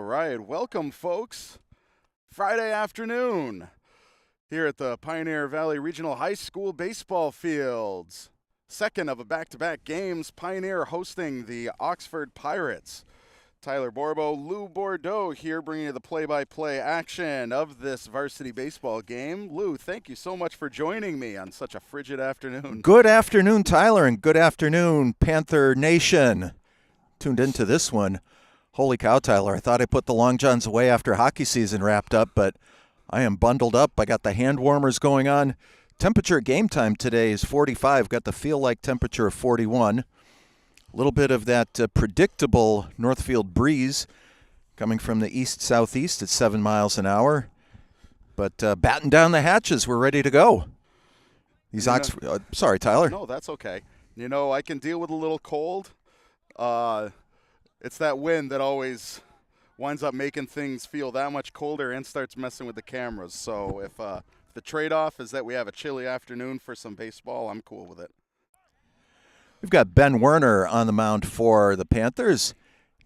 right, welcome folks. Friday afternoon here at the Pioneer Valley Regional High School baseball fields. Second of a back-to-back games, Pioneer hosting the Oxford Pirates. Tyler Borbo, Lou Bordeaux here bringing you the play-by-play action of this varsity baseball game. Lou, thank you so much for joining me on such a frigid afternoon. Good afternoon, Tyler, and good afternoon, Panther Nation. Tuned into this one. Holy cow, Tyler, I thought I put the long johns away after hockey season wrapped up, but I am bundled up. I got the hand warmers going on. Temperature game time today is 45. Got the feel-like temperature of 41. A little bit of that predictable Northfield breeze coming from the east-southeast at 7 miles an hour. But batten down the hatches. We're ready to go. These sorry, Tyler. No, that's okay. You know, I can deal with a little cold. It's that wind that always winds up making things feel that much colder and starts messing with the cameras. So if the trade-off is that we have a chilly afternoon for some baseball, I'm cool with it. We've got Ben Werner on the mound for the Panthers.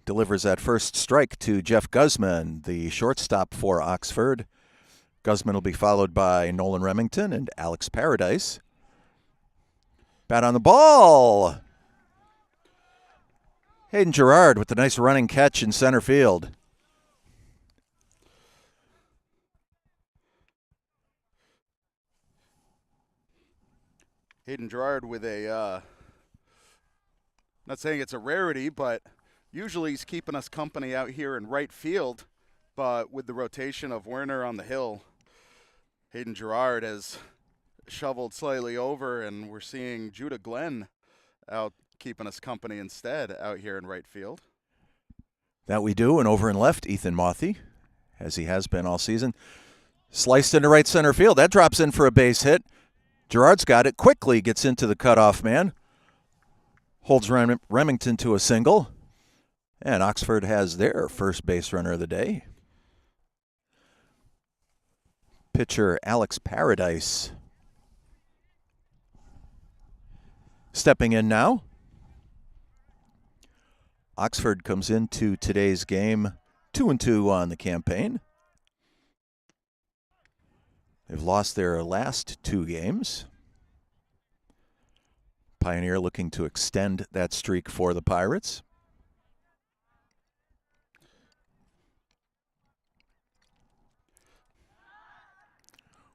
Delivers that first strike to Jeff Guzman, the shortstop for Oxford. Guzman will be followed by Nolan Remington and Alex Paradise. Bat on the ball. Hayden Gerard with the nice running catch in center field. Hayden Gerard with a, not saying it's a rarity, but usually he's keeping us company out here in right field. But with the rotation of Werner on the hill, Hayden Gerard has shoveled slightly over, and we're seeing Judah Glenn out keeping us company instead out here in right field. That we do, and over in left, Ethan Mothy, as he has been all season. Sliced into right center field. That drops in for a base hit. Gerard's got it, quickly gets into the cutoff man. Holds Remington to a single. And Oxford has their first base runner of the day. Pitcher Alex Paradise. Stepping in now. Oxford comes into today's game 2-2 on the campaign. They've lost their last 2 games. Pioneer looking to extend that streak for the Pirates.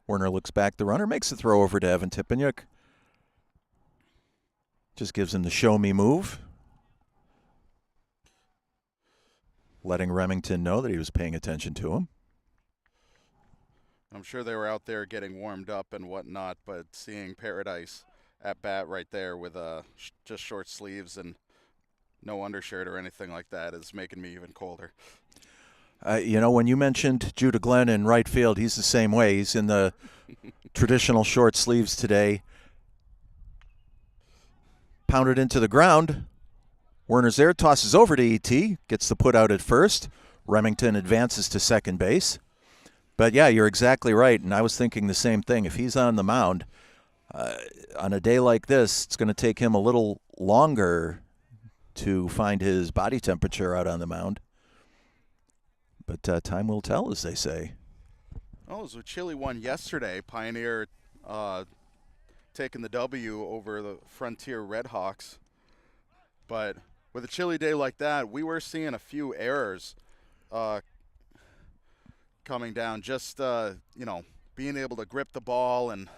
Werner looks back the runner, makes the throw over to Evan Tipeniuk. Just gives him the show me move. Letting Remington know that he was paying attention to him. I'm sure they were out there getting warmed up and whatnot, but seeing Paradise at bat right there with just short sleeves and no undershirt or anything like that is making me even colder. You know, when you mentioned Judah Glenn in right field, he's the same way. He's in the traditional short sleeves today. Pounded into the ground. Werner's there, tosses over to E.T., gets the put out at first. Remington advances to second base. But, yeah, you're exactly right, and I was thinking the same thing. If he's on the mound, on a day like this, it's going to take him a little longer to find his body temperature out on the mound. But time will tell, as they say. Oh, it was a chilly one yesterday. Pioneer taking the W over the Frontier Redhawks. But with a chilly day like that, we were seeing a few errors coming down. Just, being able to grip the ball and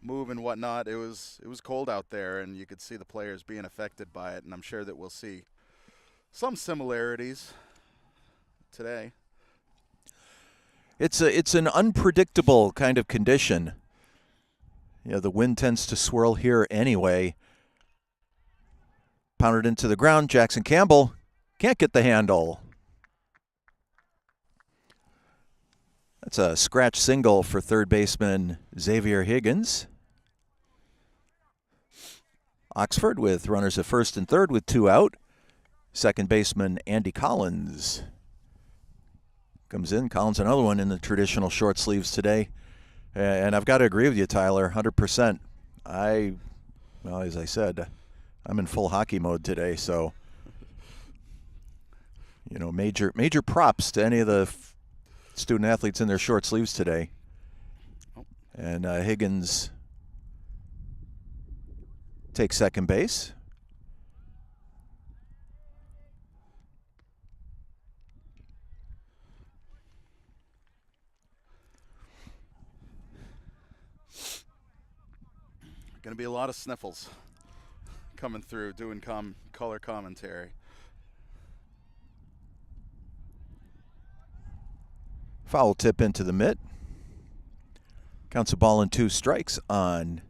move and whatnot. It was cold out there, and you could see the players being affected by it. And I'm sure that we'll see some similarities today. It's an unpredictable kind of condition. You know, the wind tends to swirl here anyway. Pounded into the ground. Jackson Campbell can't get the handle. That's a scratch single for third baseman Xavier Higgins. Oxford with runners at first and third with 2 out. Second baseman Andy Collins comes in. Collins, another one in the traditional short sleeves today. And I've got to agree with you, Tyler, 100%. Well, as I said, I'm in full hockey mode today, so major props to any of the student athletes in their short sleeves today. And Higgins takes second base. Going to be a lot of sniffles coming through, doing color commentary. Foul tip into the mitt. Counts a ball and 2 strikes on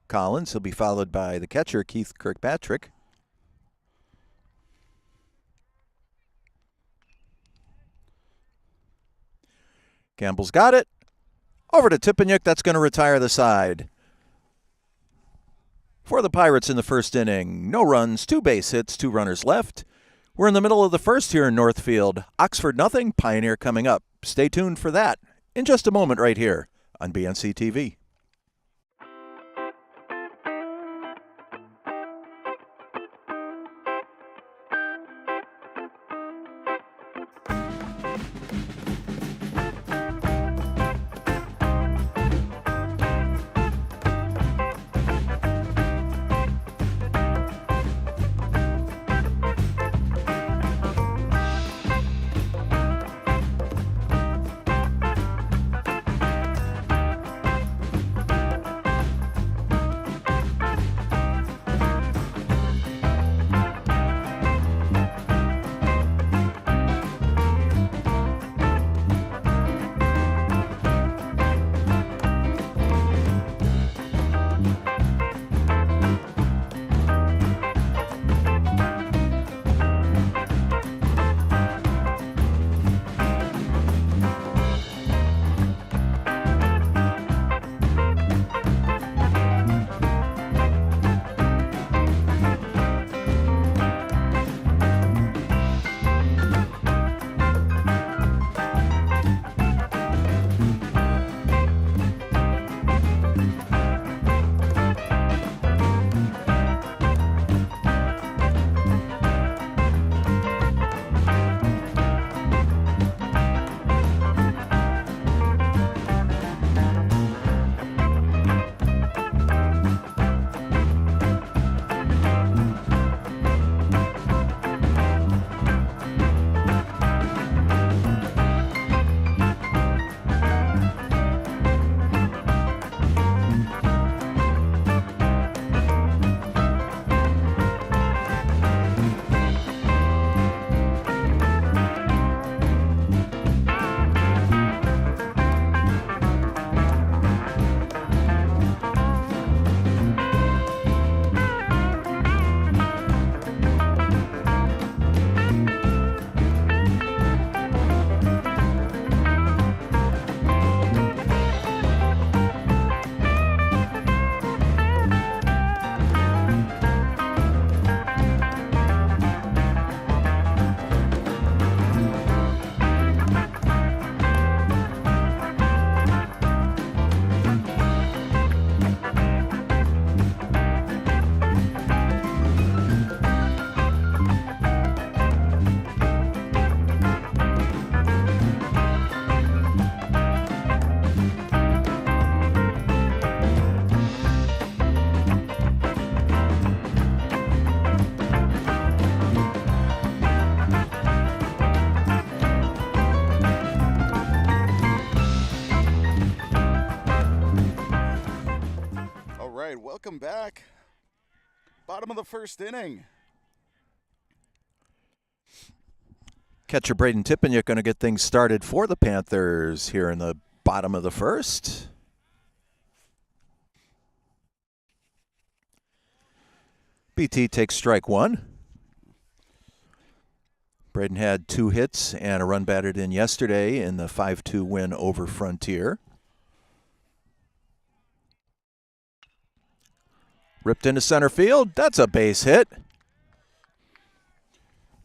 Collins. He'll be followed by the catcher, Keith Kirkpatrick. Campbell's got it. Over to Tipeniuk. That's going to retire the side. For the Pirates in the first inning, no runs, 2 base hits, 2 runners left. We're in the middle of the first here in Northfield. Oxford nothing, Pioneer coming up. Stay tuned for that in just a moment right here on BNC TV. Welcome back. Bottom of the first inning. Catcher Braden Tipeniuk going to get things started for the Panthers here in the bottom of the first. BT takes strike 1. Braden had 2 hits and a run batted in yesterday in the 5-2 win over Frontier. Ripped into center field. That's a base hit.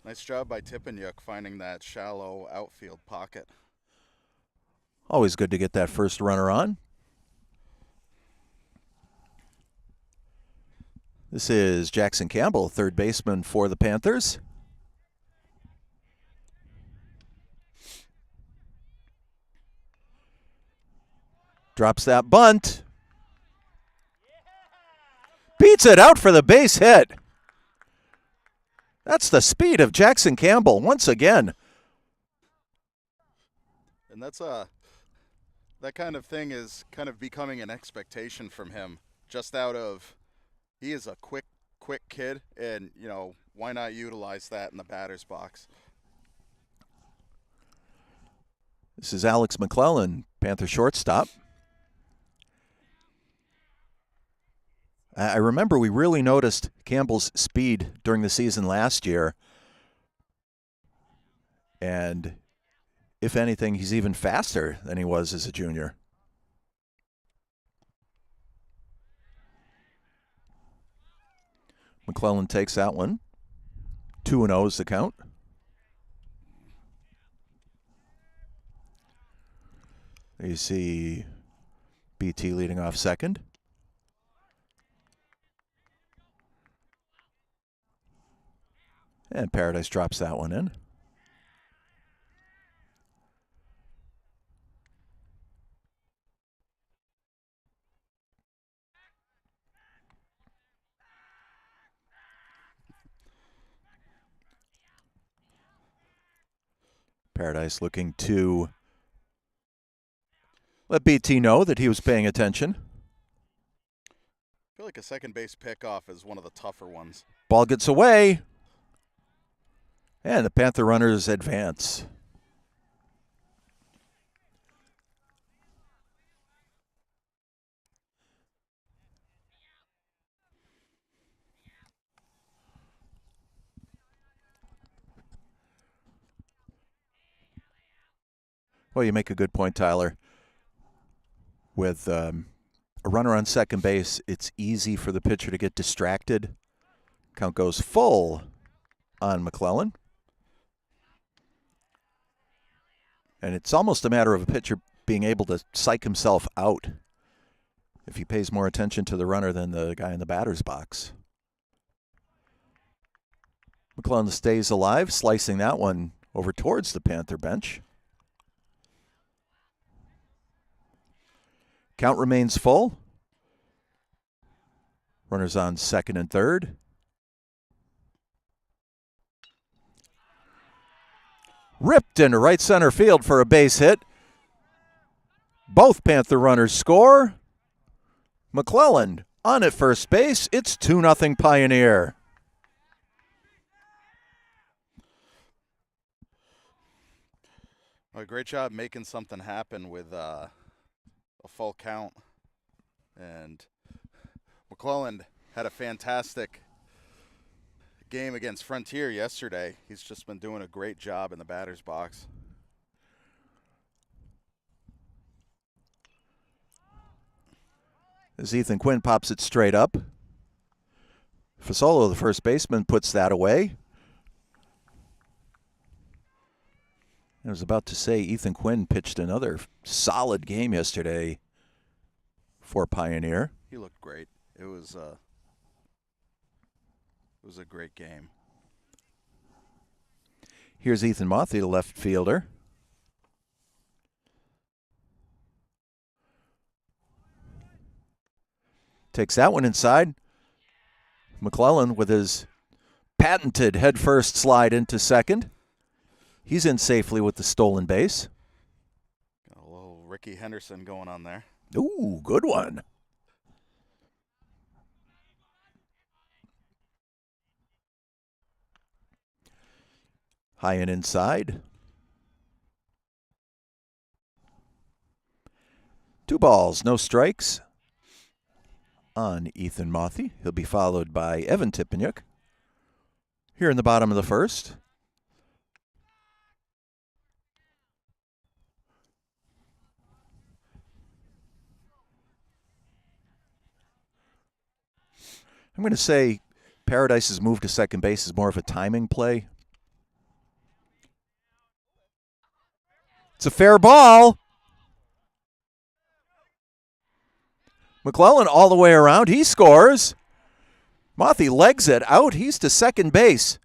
Nice job by Tipeniuk finding that shallow outfield pocket. Always good to get that first runner on. This is Jackson Campbell, third baseman for the Panthers. Drops that bunt. Beats it out for the base hit. That's the speed of Jackson Campbell once again. And that's that kind of thing is kind of becoming an expectation from him. Just out of, he is a quick kid, and why not utilize that in the batter's box? This is Alex McClellan, Panther shortstop. I remember we really noticed Campbell's speed during the season last year. And if anything, he's even faster than he was as a junior. McClellan takes that one. 2-0 is the count. There you see BT leading off second. And Paradise drops that one in. Paradise looking to let BT know that he was paying attention. I feel like a second base pickoff is one of the tougher ones. Ball gets away. And the Panther runners advance. Well, you make a good point, Tyler. With a runner on second base, it's easy for the pitcher to get distracted. Count goes full on McClellan. And it's almost a matter of a pitcher being able to psych himself out if he pays more attention to the runner than the guy in the batter's box. McClellan stays alive, slicing that one over towards the Panther bench. Count remains full. Runners on second and third. Ripped into right center field for a base hit. Both Panther runners score. McClellan on at first base. It's 2-0 Pioneer. Well, great job making something happen with a full count. And McClellan had a fantastic game against Frontier yesterday. He's just been doing a great job in the batter's box. As Ethan Quinn pops it straight up. Fasolo, the first baseman, puts that away. I was about to say Ethan Quinn pitched another solid game yesterday for Pioneer. He looked great. It was a great game. Here's Ethan Mothy, the left fielder. Takes that one inside. McClellan with his patented head-first slide into second. He's in safely with the stolen base. Got a little Ricky Henderson going on there. Ooh, good one. High and inside. 2 balls, no strikes on Ethan Mothy. He'll be followed by Evan Tipeniuk here in the bottom of the first. I'm going to say Paradise's move to second base is more of a timing play. It's a fair ball. McClellan all the way around. He scores. Mothy legs it out. He's to second base.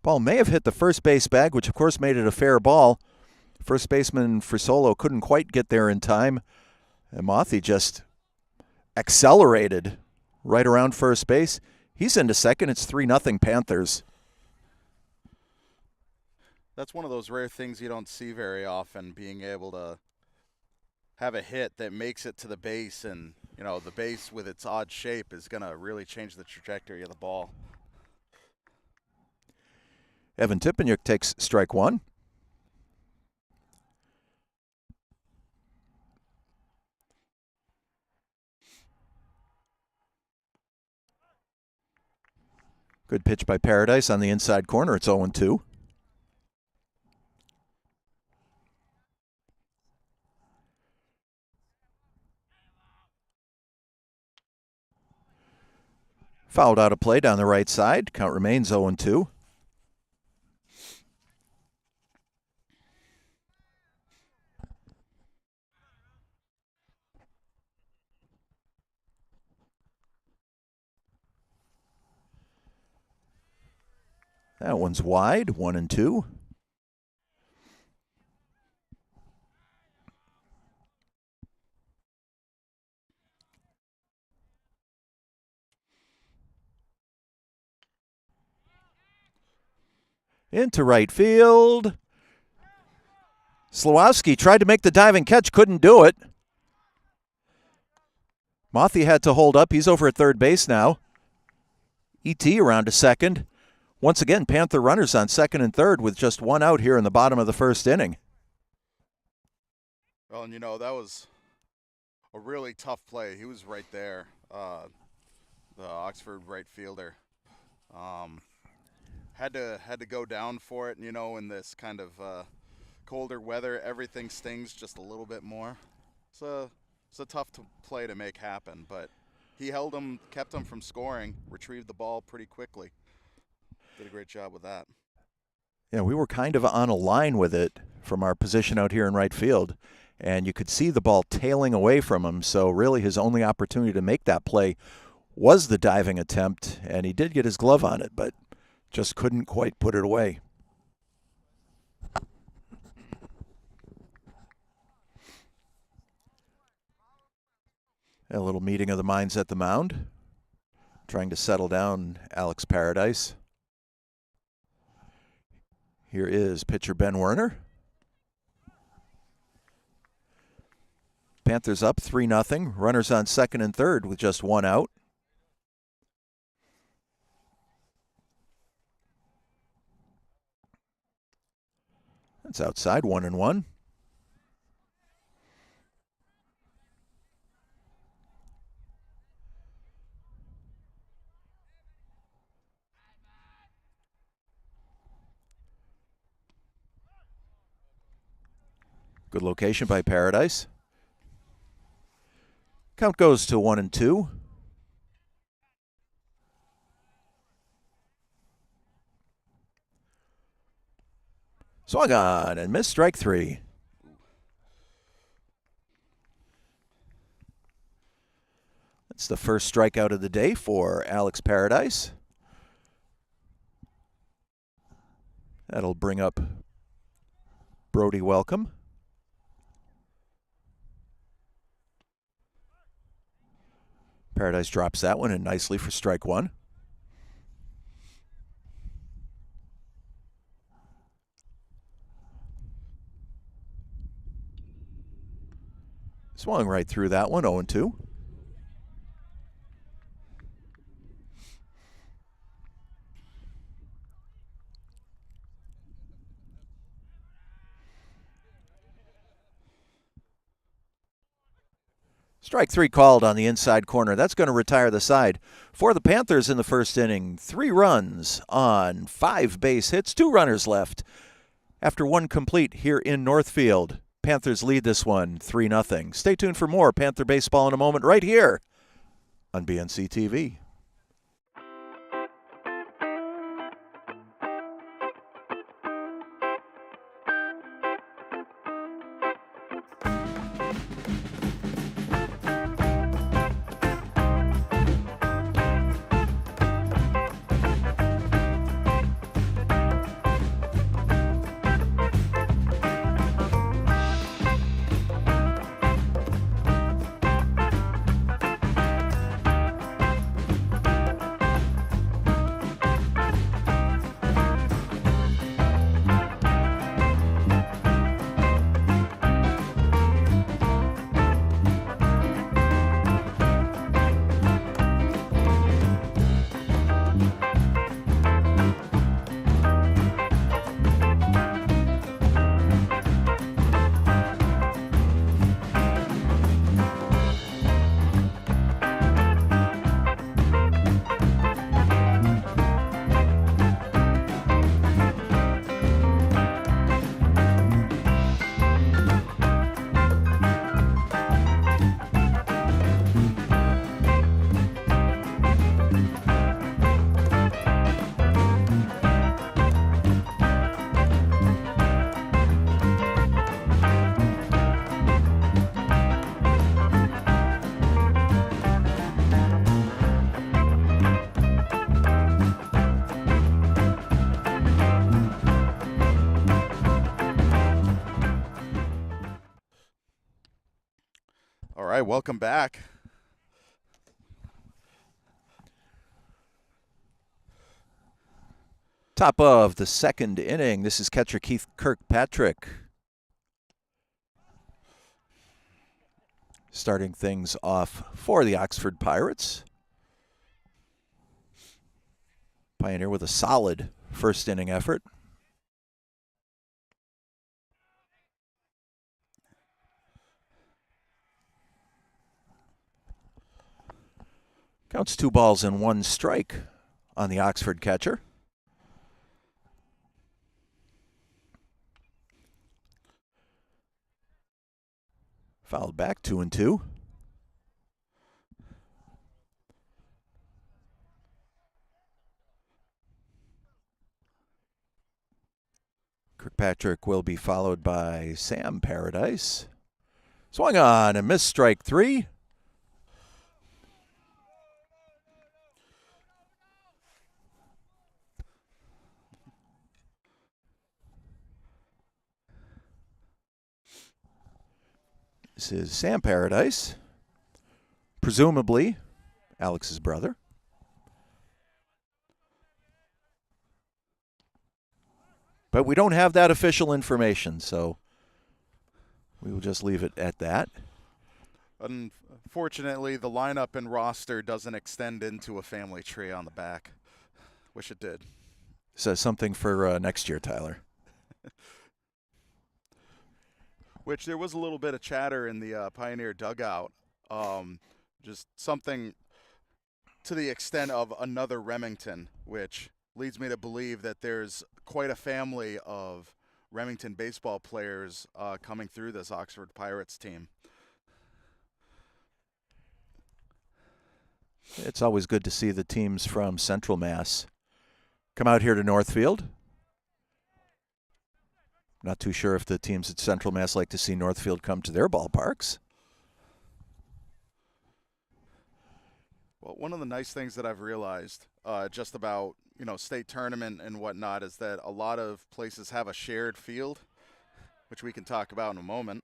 Ball may have hit the first base bag, which of course made it a fair ball. First baseman Frisolo couldn't quite get there in time. And Mothie just accelerated right around first base. He's into second. It's 3-0 Panthers. That's one of those rare things you don't see very often, being able to have a hit that makes it to the base, and the base with its odd shape is going to really change the trajectory of the ball. Evan Tippanyuk takes strike one. Good pitch by Paradise on the inside corner. It's 0-2. Fouled out of play down the right side. Count remains 0-2. That one's wide, 1-2. Into right field. Slawowski tried to make the diving catch, couldn't do it. Mothie had to hold up. He's over at third base now. E.T. around to second. Once again, Panther runners on second and third with just one out here in the bottom of the first inning. Well, and that was a really tough play. He was right there, the Oxford right fielder. Had to go down for it, in this kind of colder weather, everything stings just a little bit more. It's a tough play to make happen, but he held him, kept him from scoring, retrieved the ball pretty quickly. Did a great job with that. Yeah, we were kind of on a line with it from our position out here in right field, and you could see the ball tailing away from him, so really his only opportunity to make that play was the diving attempt, and he did get his glove on it, but just couldn't quite put it away. A little meeting of the minds at the mound, trying to settle down Alex Paradise. Here is pitcher Ben Werner. Panthers up 3-0. Runners on second and third with just one out. That's outside, 1-1. Good location by Paradise. Count goes to 1-2. Swung on and missed, strike three. That's the first strikeout of the day for Alex Paradise. That'll bring up Brody Welcome. Paradise drops that one in nicely for strike one. Swung right through that one, 0-2. Strike three called on the inside corner. That's going to retire the side. For the Panthers in the first inning, 3 runs on 5 base hits, 2 runners left. After one complete here in Northfield, Panthers lead this one 3-0. Stay tuned for more Panther baseball in a moment right here on BNC TV. right, welcome back. Top of the second inning. This is catcher Keith Kirkpatrick. Starting things off for the Oxford Pirates. Pioneer with a solid first inning effort. Counts 2 balls and 1 strike on the Oxford catcher. Fouled back 2-2. Kirkpatrick will be followed by Sam Paradise. Swung on and missed, strike 3. This is Sam Paradise, presumably Alex's brother. But we don't have that official information, so we will just leave it at that. Unfortunately, the lineup and roster doesn't extend into a family tree on the back. Wish it did. Says something for next year, Tyler. Which there was a little bit of chatter in the Pioneer dugout. Just something to the extent of another Remington, which leads me to believe that there's quite a family of Remington baseball players coming through this Oxford Pirates team. It's always good to see the teams from Central Mass come out here to Northfield. Not too sure if the teams at Central Mass like to see Northfield come to their ballparks. Well, one of the nice things that I've realized just about, state tournament and whatnot is that a lot of places have a shared field, which we can talk about in a moment.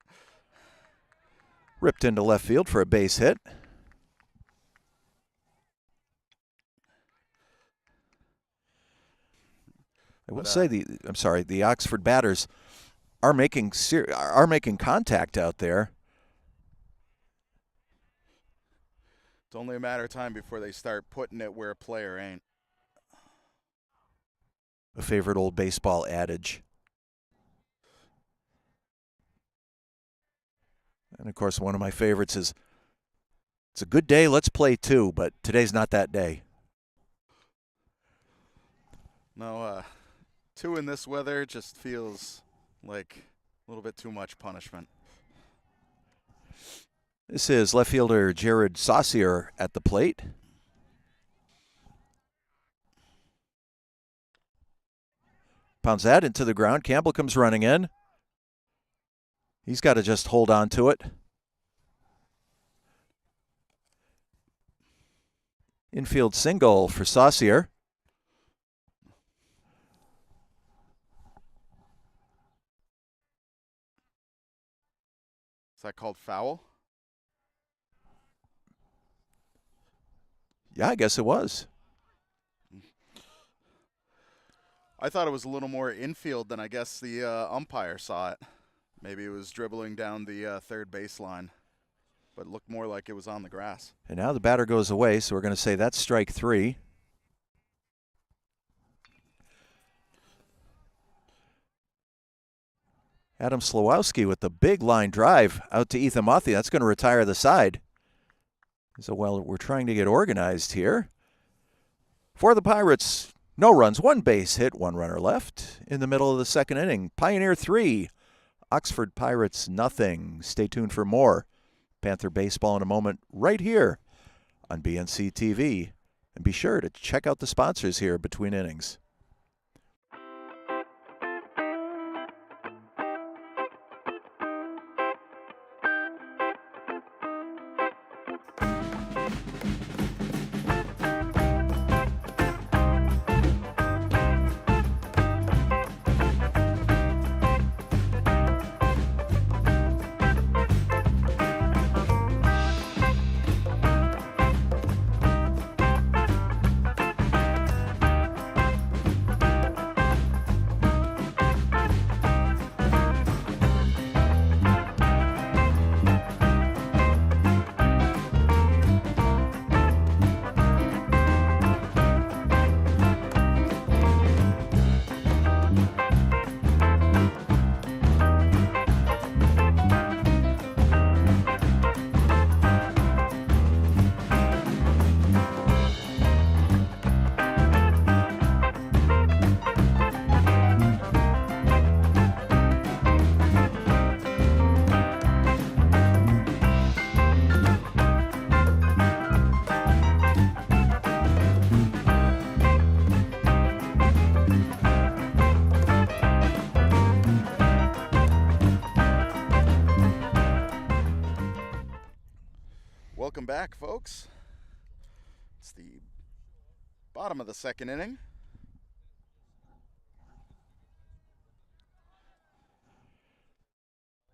Ripped into left field for a base hit. I will say the Oxford batters are making contact out there. It's only a matter of time before they start putting it where a player ain't. A favorite old baseball adage. And of course, one of my favorites is, it's a good day, let's play 2, but today's not that day. No, 2 in this weather just feels like a little bit too much punishment. This is left fielder Jared Saucier at the plate. Pounds that into the ground. Campbell comes running in. He's got to just hold on to it. Infield single for Saucier. Is that called foul? Yeah, I guess it was. I thought it was a little more infield than I guess the umpire saw it. Maybe it was dribbling down the third baseline, but it looked more like it was on the grass. And now the batter goes away, so we're going to say that's strike 3. Adam Slawowski with the big line drive out to Ethan Mothi. That's going to retire the side. So, well, we're trying to get organized here. For the Pirates, no runs, 1 base hit, 1 runner left in the middle of the second inning. Pioneer 3, Oxford Pirates nothing. Stay tuned for more Panther baseball in a moment right here on BNC TV. And be sure to check out the sponsors here between innings. back, folks. It's the bottom of the second inning.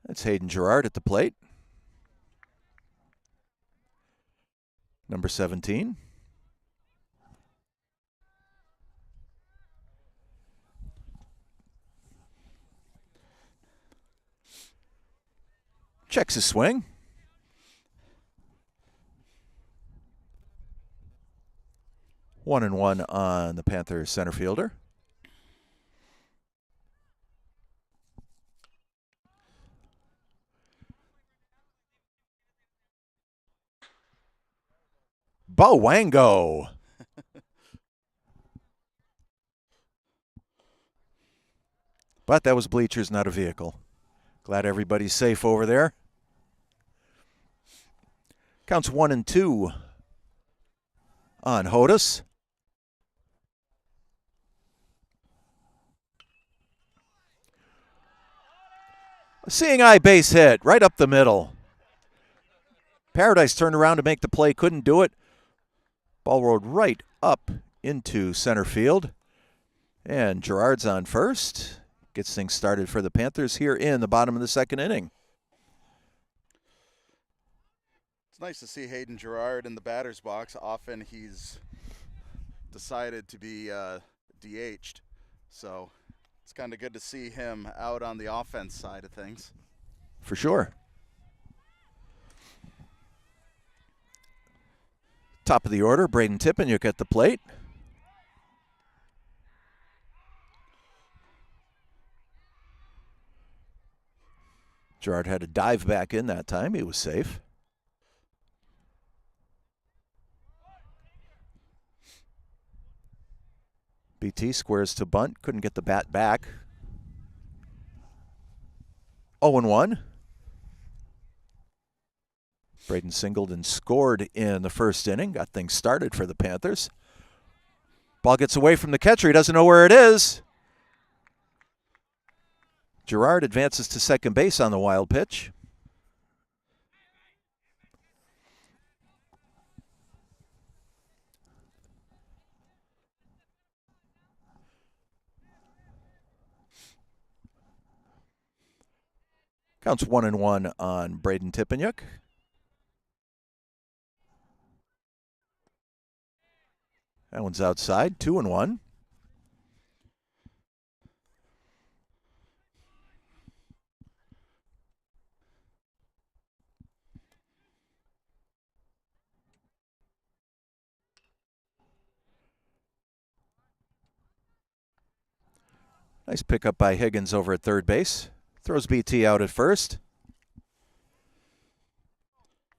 That's Hayden Girard at the plate. Number 17. Checks his swing. One and one on the Panthers center fielder. Bowango. But that was bleachers, not a vehicle. Glad everybody's safe over there. Counts 1-2 on Hodis. A seeing eye base hit right up the middle. Paradise turned around to make the play, couldn't do it. Ball rolled right up into center field. And Girard's on first. Gets things started for the Panthers here in the bottom of the second inning. It's nice to see Hayden Girard in the batter's box. Often he's decided to be DH'd. So it's kind of good to see him out on the offense side of things. For sure. Top of the order, Braden Tippeniuk at the plate. Girard had to dive back in that time. He was safe. BT squares to bunt. Couldn't get the bat back. 0-1. Braden singled and scored in the first inning. Got things started for the Panthers. Ball gets away from the catcher. He doesn't know where it is. Girard advances to second base on the wild pitch. Counts 1-1 on Braden Tippeniuk. That one's outside, 2-1. Nice pickup by Higgins over at third base. Throws BT out at first.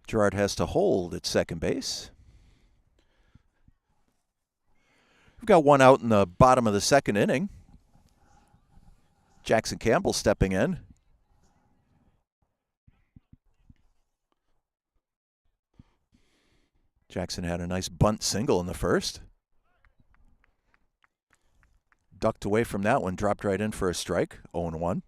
Girard has to hold at second base. We've got one out in the bottom of the second inning. Jackson Campbell stepping in. Jackson had a nice bunt single in the first. Ducked away from that one, dropped right in for a strike, 0-1.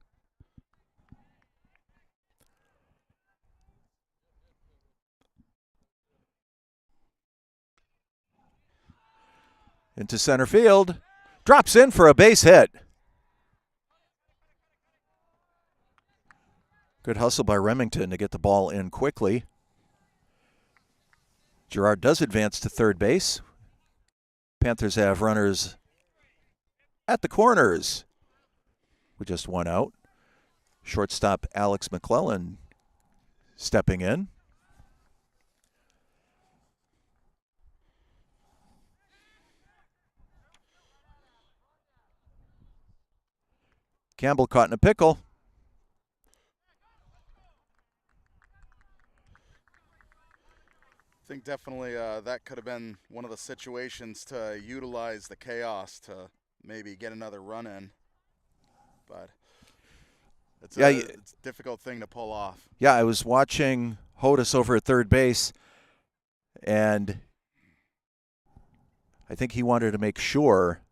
Into center field, drops in for a base hit. Good hustle by Remington to get the ball in quickly. Girard does advance to third base. Panthers have runners at the corners. We just one out. Shortstop Alex McClellan stepping in. Campbell caught in a pickle. I think definitely that could have been one of the situations to utilize the chaos to maybe get another run in. But it's a difficult thing to pull off. Yeah, I was watching Hodis over at third base, and I think he wanted to make sure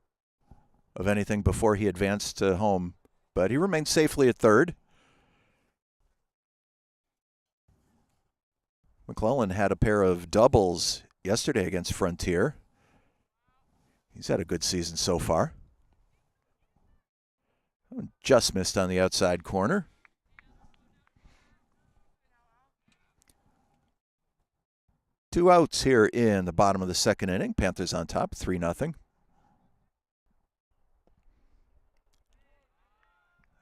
of anything before he advanced to home. But he remained safely at third. McClellan had a pair of doubles yesterday against Frontier. He's had a good season so far. Just missed on the outside corner. Two outs here in the bottom of the second inning. Panthers on top, 3-0.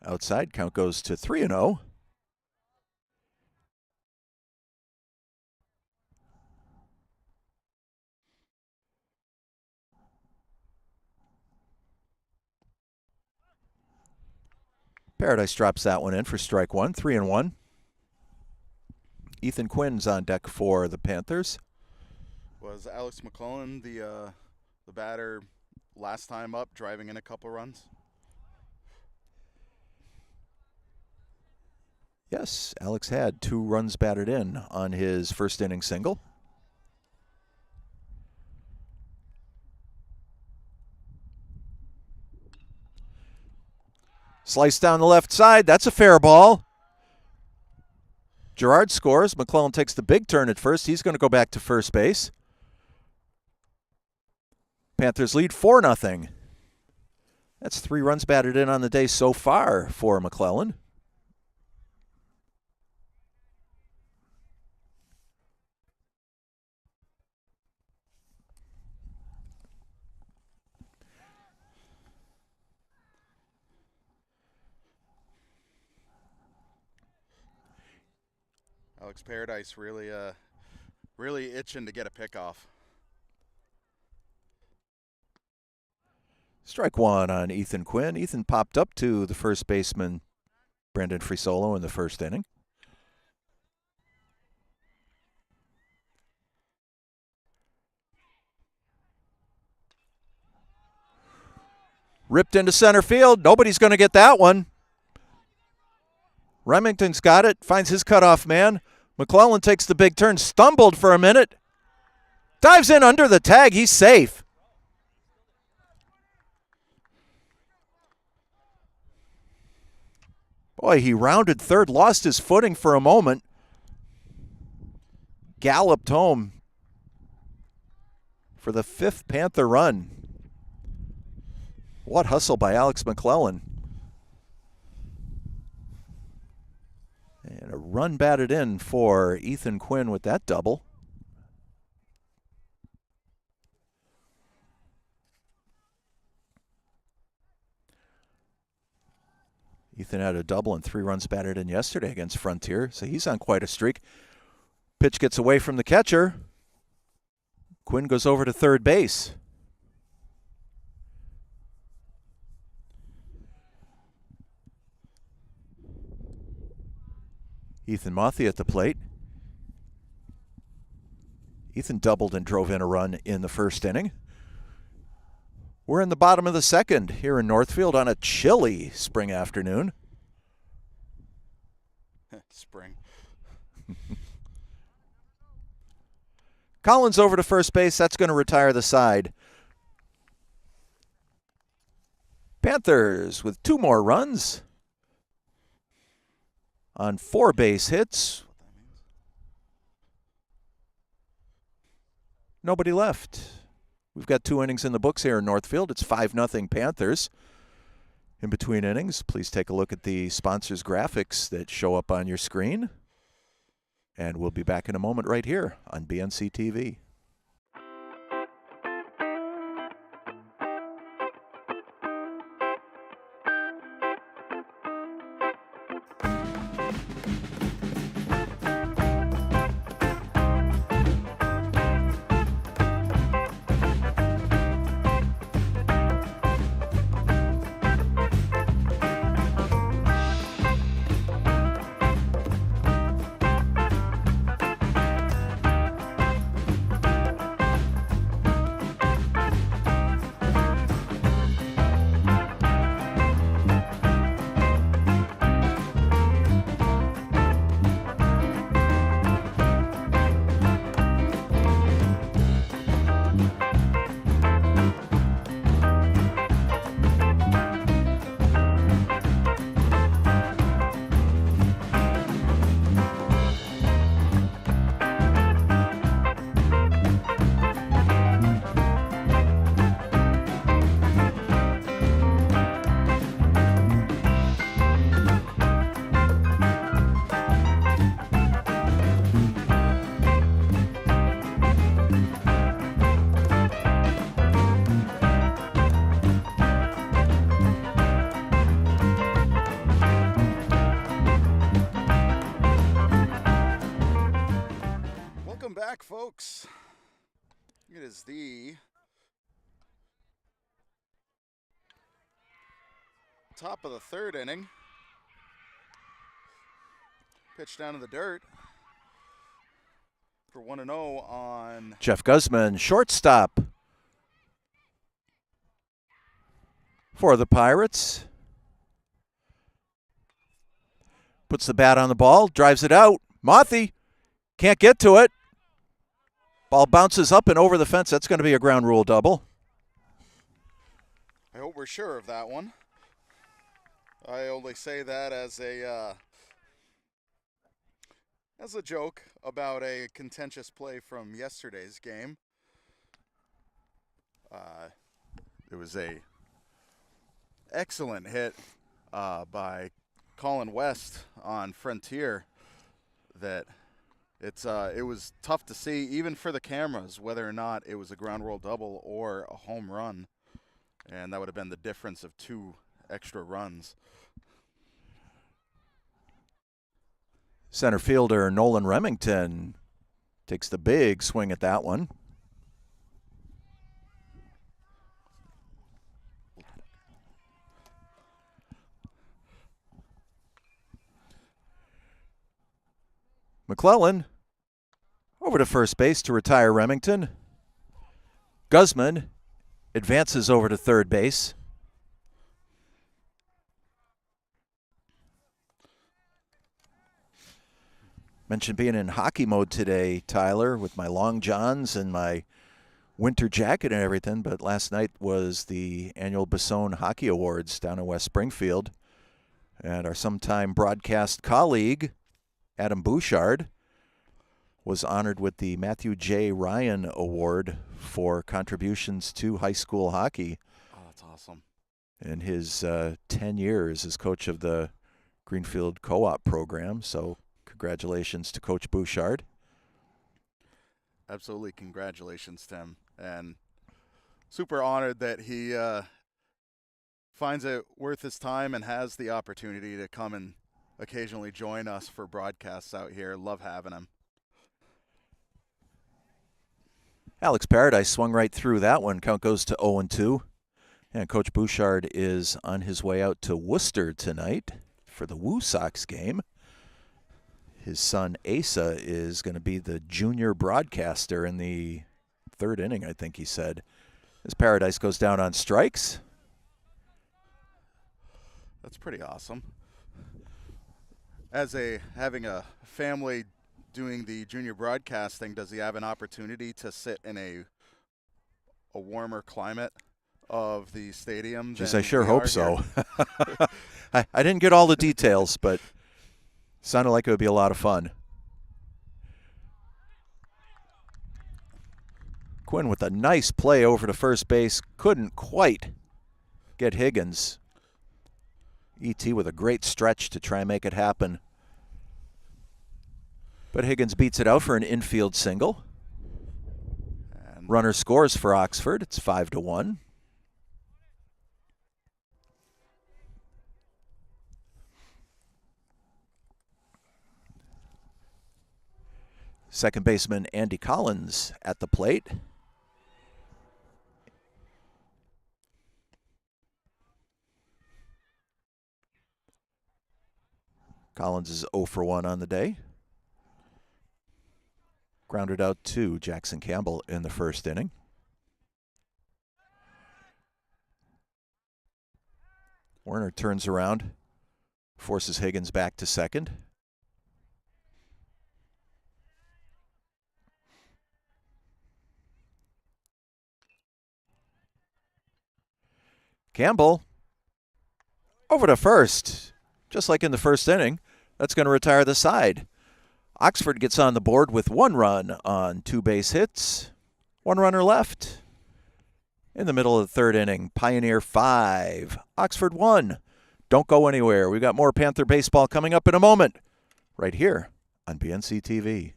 Outside, count goes to 3-0. Paradise drops that one in for strike one, 3-1. Ethan Quinn's on deck for the Panthers. Was Alex McClellan the batter last time up, driving in a couple runs? Yes, Alex had 2 runs batted in on his first inning single. Slice down the left side. That's a fair ball. Gerard scores. McClellan takes the big turn at first. He's going to go back to first base. Panthers lead 4-0. That's 3 runs batted in on the day so far for McClellan. Alex Paradise really itching to get a pickoff. Strike one on Ethan Quinn. Ethan popped up to the first baseman, Brandon Frisolo, in the first inning. Ripped into center field. Nobody's going to get that one. Remington's got it, finds his cutoff man. McClellan takes the big turn, stumbled for a minute. Dives in under the tag. He's safe. Boy, he rounded third, lost his footing for a moment. Galloped home for the 5th Panther run. What hustle by Alex McClellan. And a run batted in for Ethan Quinn with that double. Ethan had a double and 3 runs batted in yesterday against Frontier, so he's on quite a streak. Pitch gets away from the catcher. Quinn goes over to third base. Ethan Mothy at the plate. Ethan doubled and drove in a run in the first inning. We're in the bottom of the second here in Northfield on a chilly spring afternoon. Spring. Collins over to first base. That's going to retire the side. Panthers with 2 more runs on 4 base hits. Nobody left. We've got 2 innings in the books here in Northfield. It's 5-0 Panthers. In between innings, please take a look at the sponsors' graphics that show up on your screen. And we'll be back in a moment right here on BNC TV. folks. It is the top of the third inning. Pitch down to the dirt for 1-0 on Jeff Guzman, shortstop for the Pirates. Puts the bat on the ball, drives it out. Mothy can't get to it. Ball bounces up and over the fence. That's going to be a ground rule double. I hope we're sure of that one. I only say that as a joke about a contentious play from yesterday's game. It was a excellent hit by Colin West on Frontier that it was tough to see, even for the cameras, whether or not it was a ground rule double or a home run. And that would have been the difference of 2 extra runs. Center fielder Nolan Remington takes the big swing at that one. McClellan over to first base to retire Remington. Guzman advances over to third base. Mentioned being in hockey mode today, Tyler, with my long johns and my winter jacket and everything, but last night was the annual Basone Hockey Awards down in West Springfield, and our sometime broadcast colleague, Adam Bouchard, was honored with the Matthew J. Ryan Award for contributions to high school hockey. Oh, that's awesome. In his 10 years as coach of the Greenfield Co-op program, so congratulations to Coach Bouchard. Absolutely, congratulations, Tim. And super honored that he finds it worth his time and has the opportunity to come and occasionally join us for broadcasts out here. Love having him. Alex Paradise swung right through that one. Count goes to 0-2. And Coach Bouchard is on his way out to Worcester tonight for the Woo Sox game. His son Asa is going to be the junior broadcaster in the third inning, I think he said. As Paradise goes down on strikes. That's pretty awesome. Having a family doing the junior broadcasting, does he have an opportunity to sit in a warmer climate of the stadium? Geez, I sure hope so. I didn't get all the details, but sounded like it would be a lot of fun. Quinn with a nice play over to first base. Couldn't quite get Higgins. E.T. with a great stretch to try and make it happen. But Higgins beats it out for an infield single. And runner scores for Oxford. It's 5-1. Second baseman Andy Collins at the plate. Collins is 0 for 1 on the day. Grounded out to Jackson Campbell in the first inning. Werner turns around, forces Higgins back to second. Campbell over to first, just like in the first inning. That's going to retire the side. Oxford gets on the board with 1 run on 2 base hits. 1 runner left. In the middle of the third inning, Pioneer 5, Oxford 1. Don't go anywhere. We've got more Panther baseball coming up in a moment, right here on BNC TV.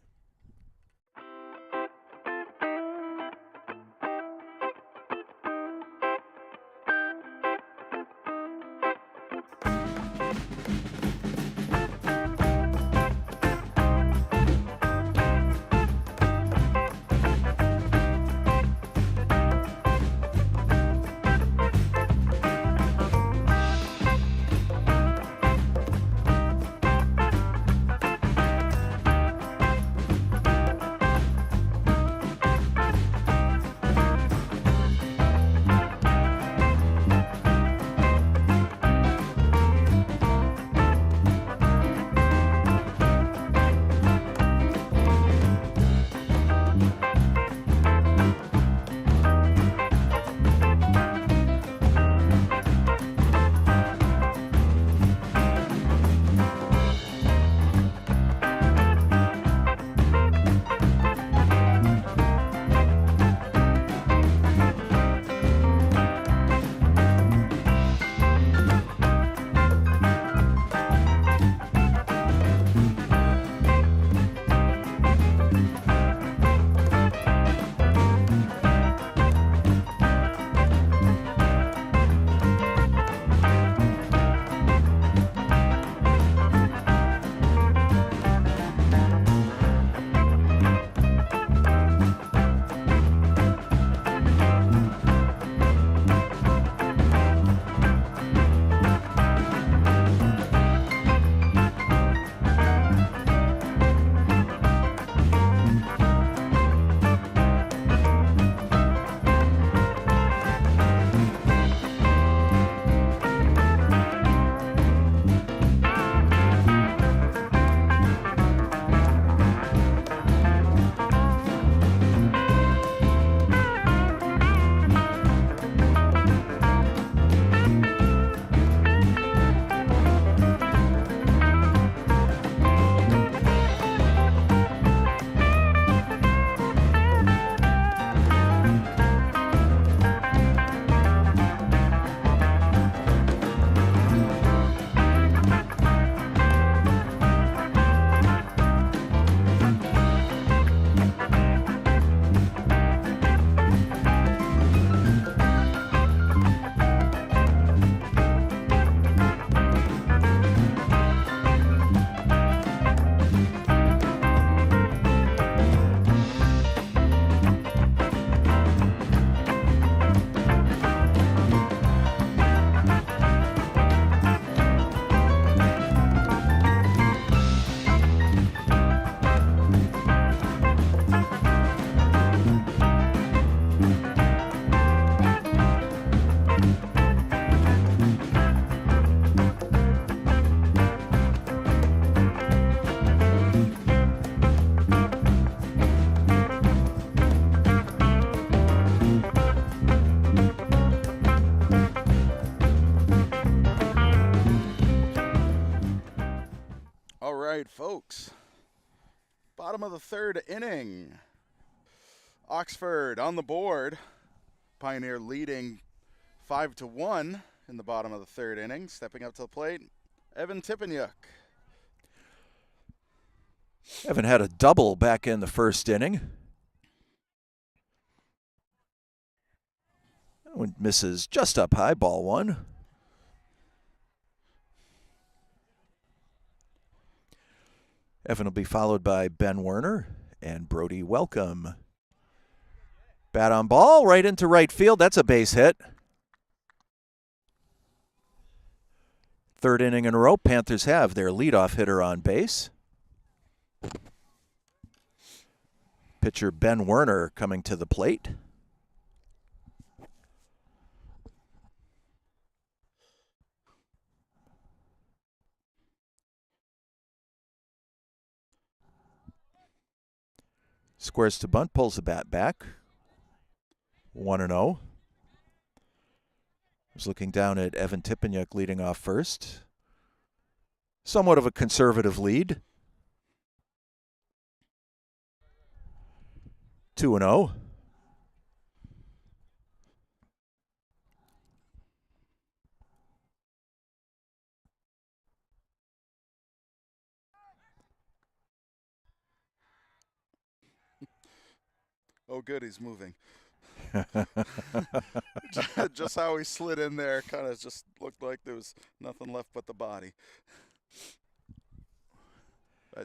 right, folks. Bottom of the third inning. Oxford on the board. Pioneer leading 5-1 in the bottom of the third inning. Stepping up to the plate, Evan Tippenyuk. Evan had a double back in the first inning. That one misses just up high, ball one. Evan will be followed by Ben Werner and Brody Welcome. Bat on ball, right into right field. That's a base hit. Third inning in a row, Panthers have their leadoff hitter on base. Pitcher Ben Werner coming to the plate. Squares to bunt, pulls the bat back. 1-0. Was looking down at Evan Tippenyuk leading off first. Somewhat of a conservative lead. 2-0. Oh, good, he's moving. Just how he slid in there, kind of just looked like there was nothing left but the body.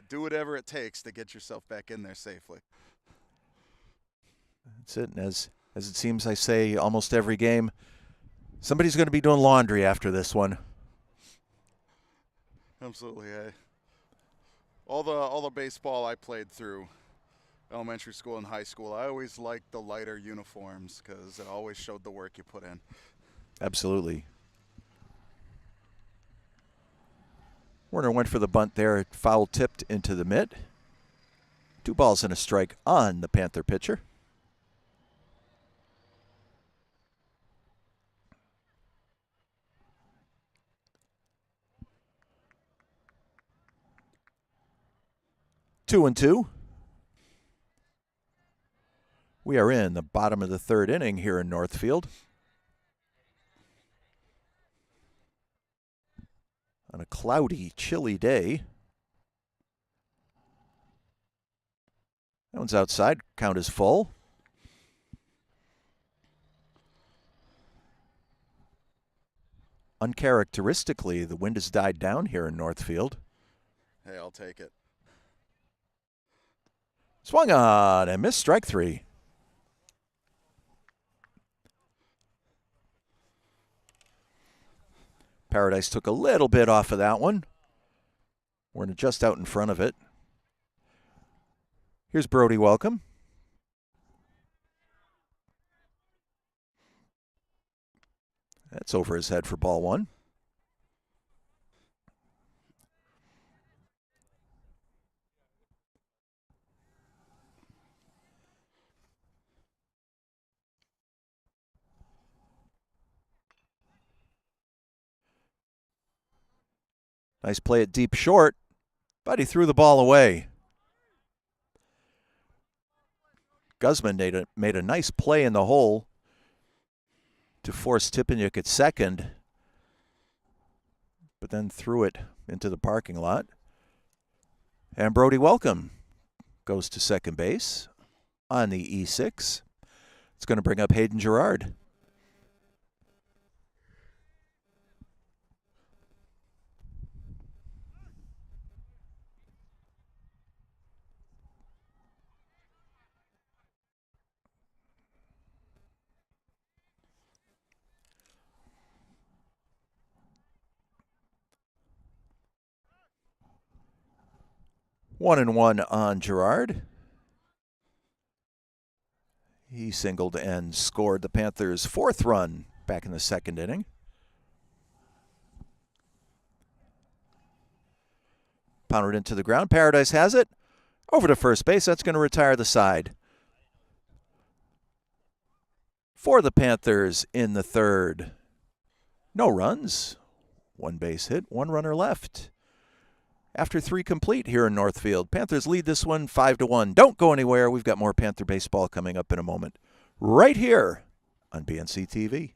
Do whatever it takes to get yourself back in there safely. That's it. And as it seems I say almost every game, somebody's going to be doing laundry after this one. Absolutely. All the baseball I played through, elementary school and high school, I always liked the lighter uniforms because it always showed the work you put in. Absolutely. Werner went for the bunt there. Foul tipped into the mitt. 2 balls and a strike on the Panther pitcher. Two and two. We are in the bottom of the third inning here in Northfield. On a cloudy, chilly day. That one's outside. Count is full. Uncharacteristically, the wind has died down here in Northfield. Hey, I'll take it. Swung on and missed, strike 3. Paradise took a little bit off of that one. We're just out in front of it. Here's Brody Welcome. That's over his head for ball 1. Nice play at deep short, but he threw the ball away. Guzman made a nice play in the hole to force Tippenyuk at second, but then threw it into the parking lot. And Brody Welcome goes to second base on the E6. It's going to bring up Hayden Gerard. One and one on Gerard. He singled and scored the Panthers' 4th run back in the second inning. Pounded into the ground. Paradise has it. Over to first base. That's going to retire the side. For the Panthers in the third. No runs. 1 base hit. 1 runner left. after 3 complete here in Northfield. Panthers lead this one 5-1. Don't go anywhere. We've got more Panther baseball coming up in a moment. Right here on BNC TV.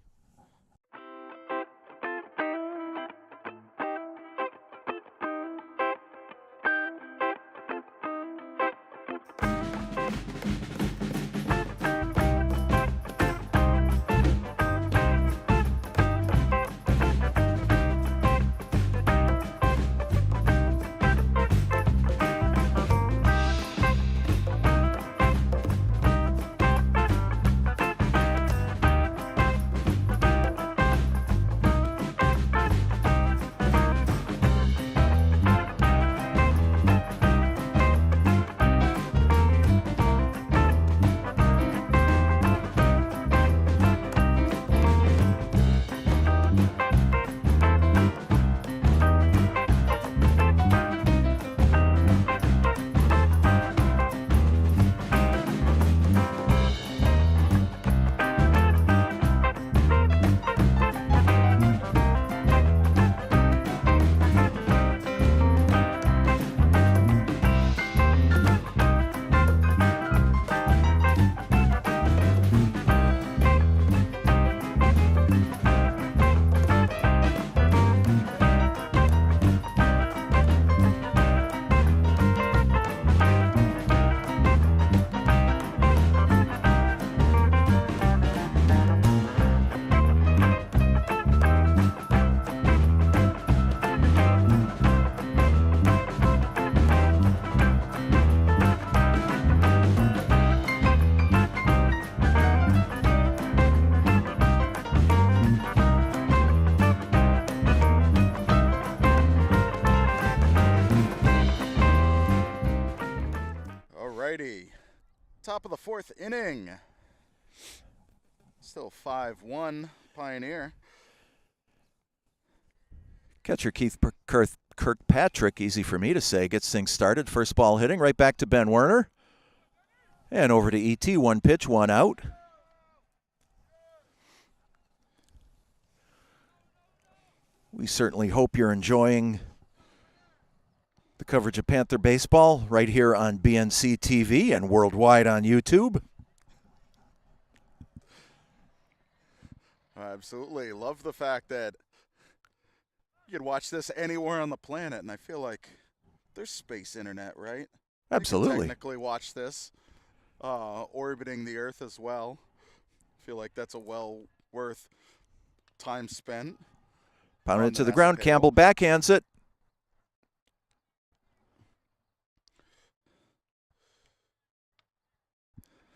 Top of the 4th inning. Still 5-1 Pioneer. Catcher Keith Kirkpatrick, easy for me to say, gets things started. First ball hitting right back to Ben Werner. And over to ET, 1 pitch, 1 out. We certainly hope you're enjoying the coverage of Panther baseball right here on BNC TV and worldwide on YouTube. Absolutely. Love the fact that you could watch this anywhere on the planet, and I feel like there's space internet, right? Absolutely. You can technically watch this orbiting the Earth as well. I feel like that's a well worth time spent. Pounded it to the ground. Campbell backhands it.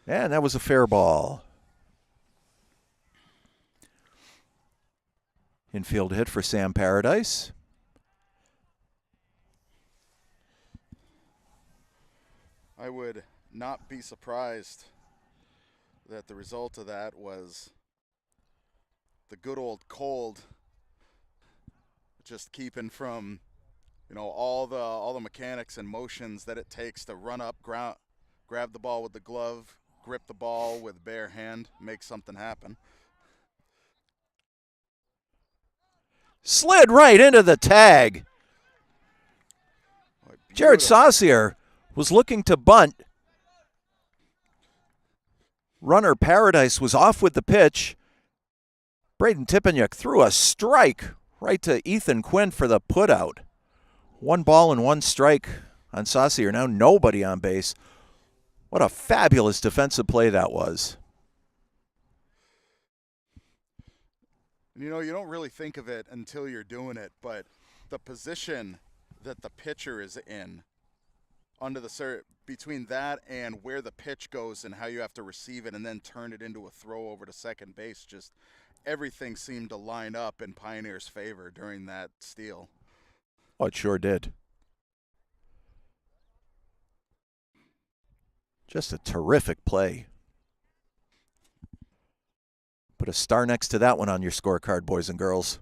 And that was a fair ball. Infield hit for Sam Paradise. I would not be surprised that the result of that was the good old cold, just keeping from, all the mechanics and motions that it takes to run up, grab the ball with the glove, grip the ball with bare hand, make something happen. Slid right into the tag. Jared Saucier was looking to bunt. Runner Paradise was off with the pitch. Braden Tippenyuk threw a strike right to Ethan Quinn for the putout. 1 ball and 1 strike on Saucier. Now nobody on base. What a fabulous defensive play that was. You don't really think of it until you're doing it, but the position that the pitcher is in, between that and where the pitch goes and how you have to receive it and then turn it into a throw over to second base, just everything seemed to line up in Pioneer's favor during that steal. Oh, it sure did. Just a terrific play. Put a star next to that one on your scorecard, boys and girls.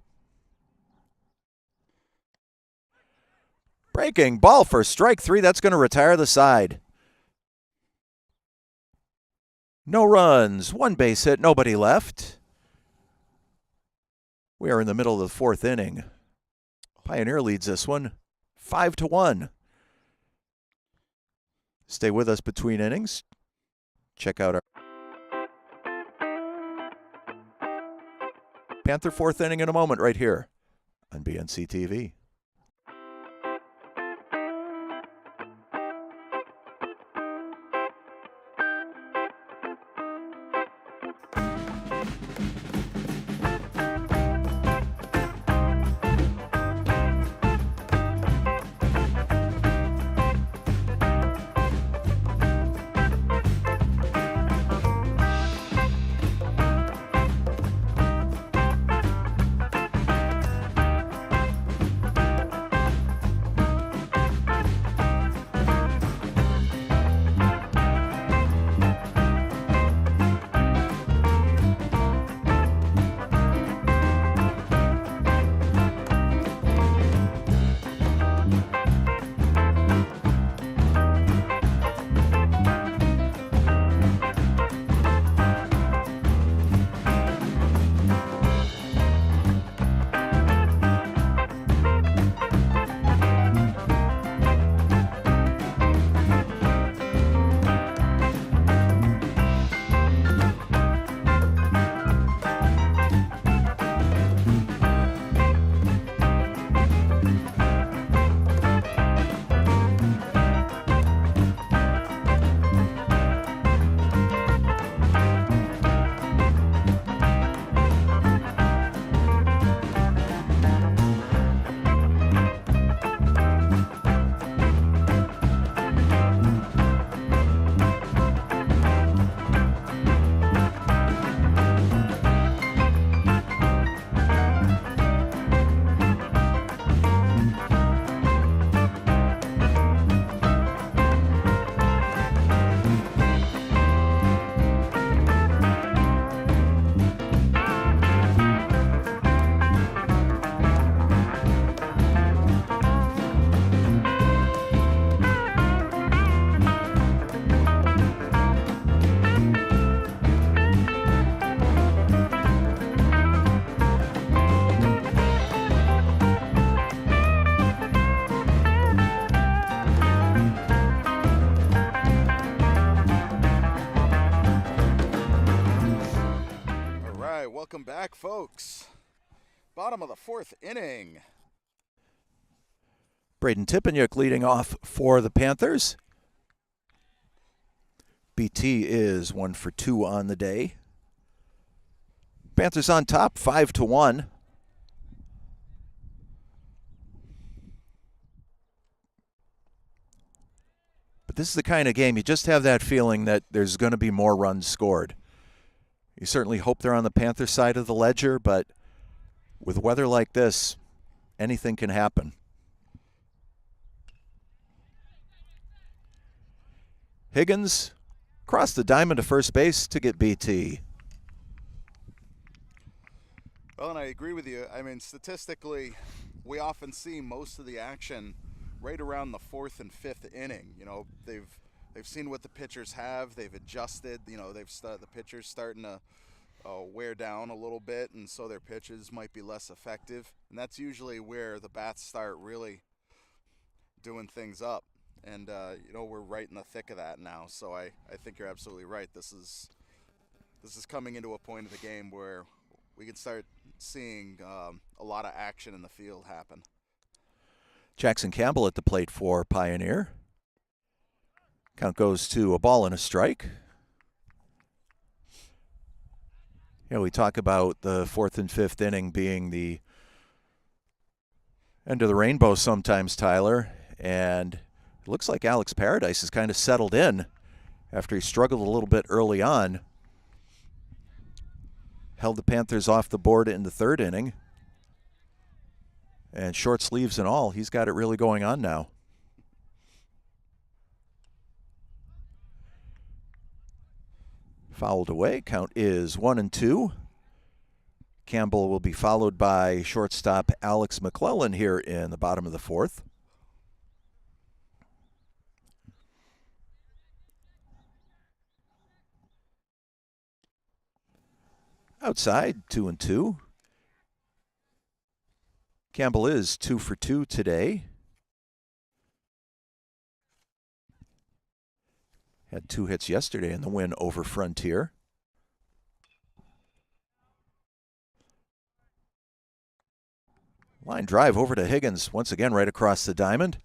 Breaking ball for strike 3. That's going to retire the side. No runs, 1 base hit, nobody left. We are in the middle of the 4th inning. Pioneer leads this one 5-1. Stay with us between innings. Check out our Panther fourth inning in a moment right here on BNC TV. Welcome back, folks. Bottom of the fourth inning. Braden Tippanyuk leading off for the Panthers. BT is 1 for 2 on the day. Panthers on top, 5-1. But this is the kind of game you just have that feeling that there's going to be more runs scored. You certainly hope they're on the Panther side of the ledger, but with weather like this, anything can happen. Higgins crossed the diamond to first base to get BT. Well, and I agree with you. I mean, statistically, we often see most of the action right around the fourth and fifth inning. You know, they've seen what the pitchers have. They've adjusted. You know, the pitchers starting to wear down a little bit, and so their pitches might be less effective. And that's usually where the bats start really doing things up. And you know, we're right in the thick of that now. So I think you're absolutely right. This is coming into a point of the game where we can start seeing a lot of action in the field happen. Jackson Campbell at the plate for Pioneer. Count goes to a ball and a strike. You know, we talk about the fourth and fifth inning being the end of the rainbow sometimes, Tyler, and it looks like Alex Paradise has kind of settled in after he struggled a little bit early on. Held the Panthers off the board in the third inning. And short sleeves and all, he's got it really going on now. Fouled away. Count is 1-2. Campbell will be followed by shortstop Alex McClellan here in the bottom of the fourth. Outside, 2-2. Campbell is 2 for 2 today. Had 2 hits yesterday in the win over Frontier. Line drive over to Higgins, once again right across the diamond.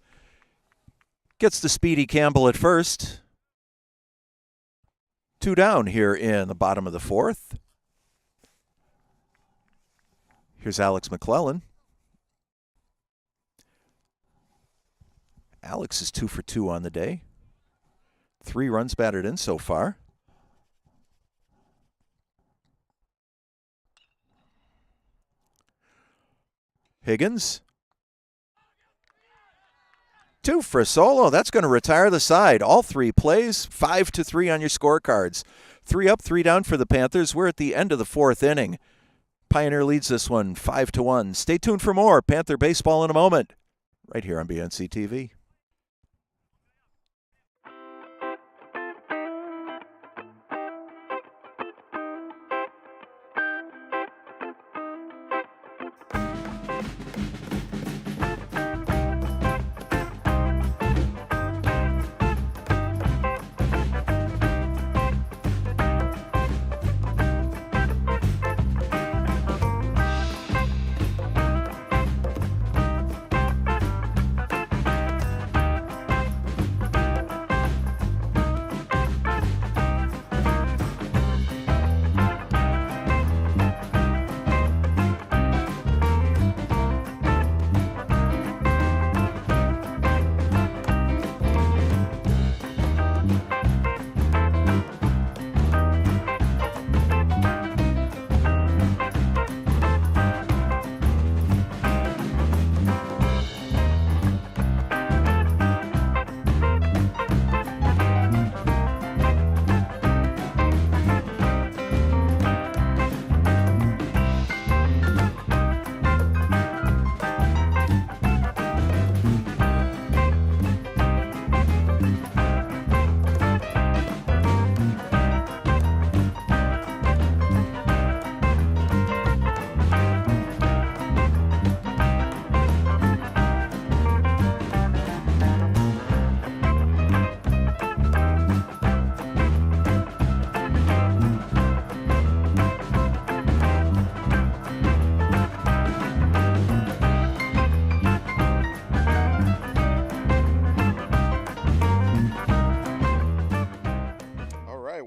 Gets the speedy Campbell at first. 2 down here in the bottom of the 4th. Here's Alex McClellan. Alex is 2 for 2 on the day. 3 runs batted in so far. Higgins. 2 for a solo. That's going to retire the side. All 3 plays, 5-3 on your scorecards. 3 up, 3 down for the Panthers. We're at the end of the 4th inning. Pioneer leads this one 5-1. Stay tuned for more Panther baseball in a moment, right here on BNC TV.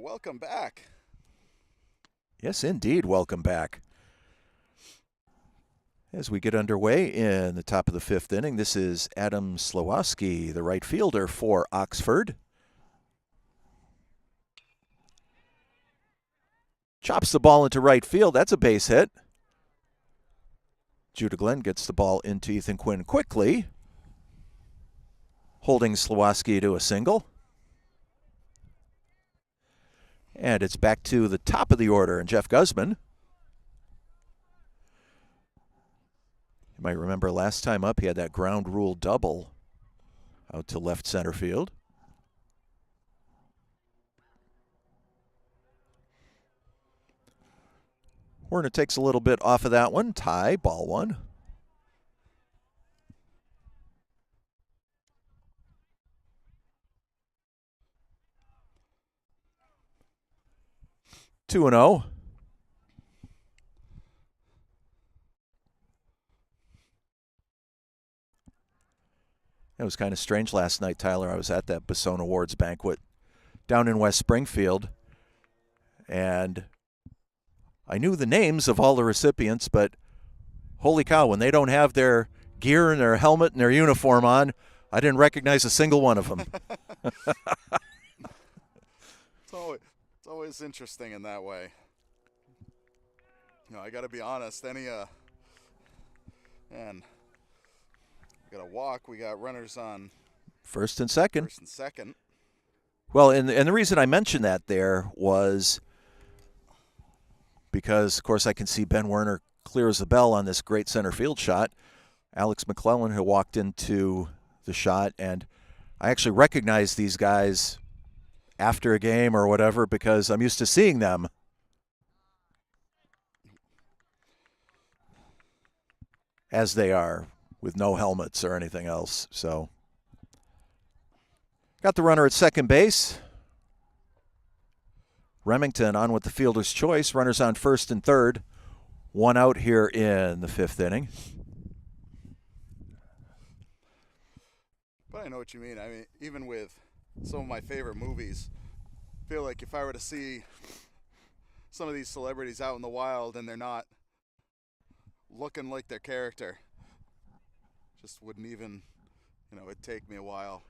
Welcome back. Yes, indeed. Welcome back. As we get underway in the top of the 5th inning, this is Adam Slawowski, the right fielder for Oxford. Chops the ball into right field. That's a base hit. Judah Glenn gets the ball into Ethan Quinn quickly, holding Slawowski to a single. And it's back to the top of the order, and Jeff Guzman. You might remember last time up, he had that ground rule double out to left center field. Werner takes a little bit off of that one. Tie, ball 1. Two and 0. It was kind of strange last night, Tyler. I was at that Basone Awards banquet down in West Springfield, and I knew the names of all the recipients, but holy cow, when they don't have their gear and their helmet and their uniform on, I didn't recognize a single one of them. It's always interesting in that way. You know, I got to be honest. Man, we got to walk. We got runners on first and second. First and second. Well, and the reason I mentioned that there was because, of course, I can see Ben Werner clear as a bell on this great center field shot. Alex McClellan, who walked into the shot, and I actually recognized these guys after a game or whatever because I'm used to seeing them. As they are, with no helmets or anything else. So, got the runner at second base. Remington on with the fielder's choice. Runners on first and third. One out here in the fifth inning. But I know what you mean. I mean, even with some of my favorite movies, I feel like if I were to see some of these celebrities out in the wild and they're not looking like their character, just wouldn't even, it'd take me a while.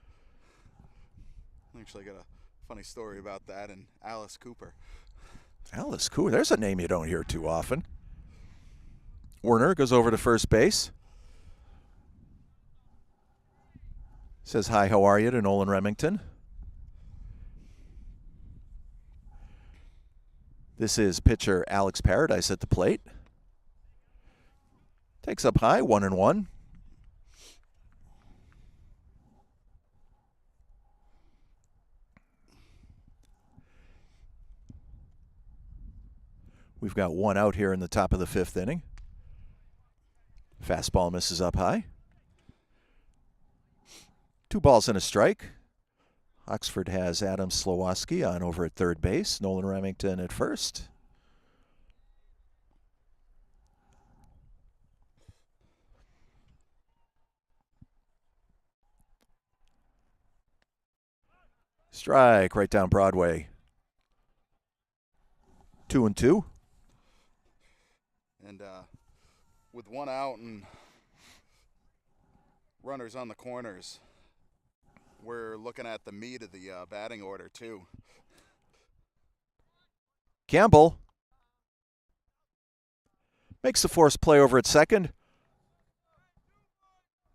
Actually, I got a funny story about that and Alice Cooper. Alice Cooper, there's a name you don't hear too often. Werner goes over to first base. Says, hi, how are you to Nolan Remington. This is pitcher Alex Paradise at the plate. Takes up high, 1-1. We've got one out here in the top of the fifth inning. Fastball misses up high. 2 balls and a strike. Oxford has Adam Slowoski on over at third base. Nolan Remington at first. Strike right down Broadway. 2-2. And with one out and runners on the corners, we're looking at the meat of the batting order, too. Campbell makes the force play over at second.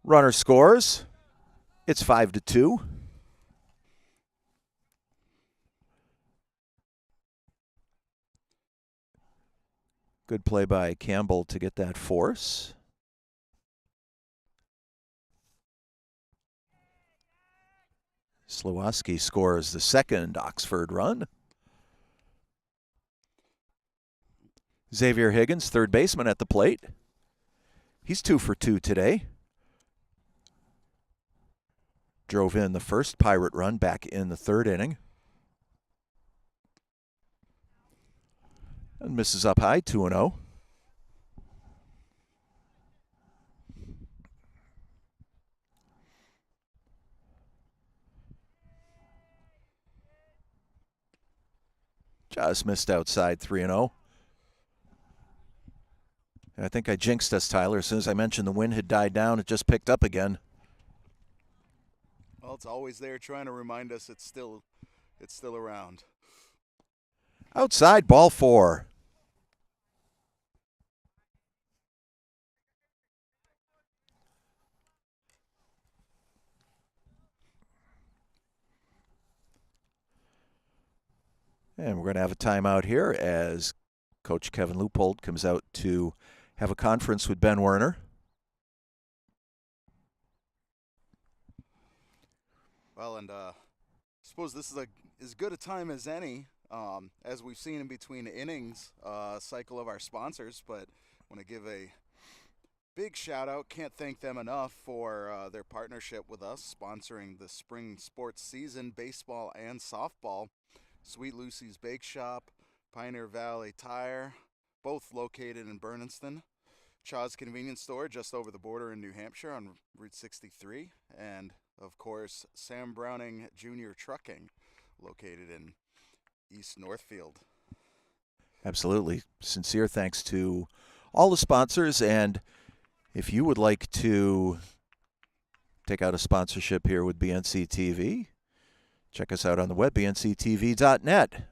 Runner scores. It's 5-2. Good play by Campbell to get that force. Slowoski scores the second Oxford run. Xavier Higgins, third baseman at the plate. He's 2 for 2 today. Drove in the first Pirate run back in the third inning. And misses up high, 2-0. Just missed outside, 3-0. And I think I jinxed us, Tyler. As soon as I mentioned the wind had died down, it just picked up again. Well, it's always there trying to remind us it's still around. Outside, ball 4. And we're going to have a timeout here as Coach Kevin Leupold comes out to have a conference with Ben Werner. Well, and I suppose this is as good a time as any, as we've seen in between innings, cycle of our sponsors. But I want to give a big shout out. Can't thank them enough for their partnership with us, sponsoring the spring sports season, baseball and softball. Sweet Lucy's Bakeshop, Pioneer Valley Tire, both located in Bernardston. Chaw's Convenience Store just over the border in New Hampshire on Route 63. And, of course, Sam Browning Jr. Trucking, located in East Northfield. Absolutely. Sincere thanks to all the sponsors. And if you would like to take out a sponsorship here with BNC TV, check us out on the web, bnctv.net.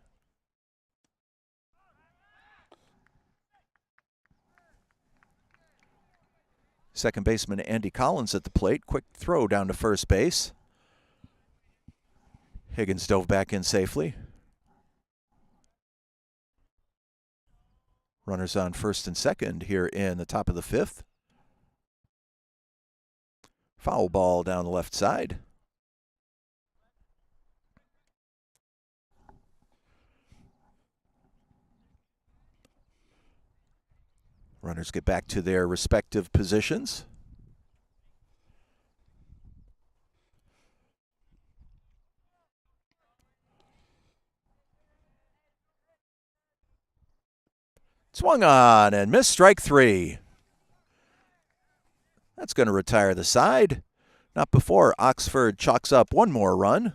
Second baseman Andy Collins at the plate. Quick throw down to first base. Higgins dove back in safely. Runners on first and second here in the top of the fifth. Foul ball down the left side. Runners get back to their respective positions. Swung on and missed, strike 3. That's going to retire the side. Not before Oxford chalks up one more run.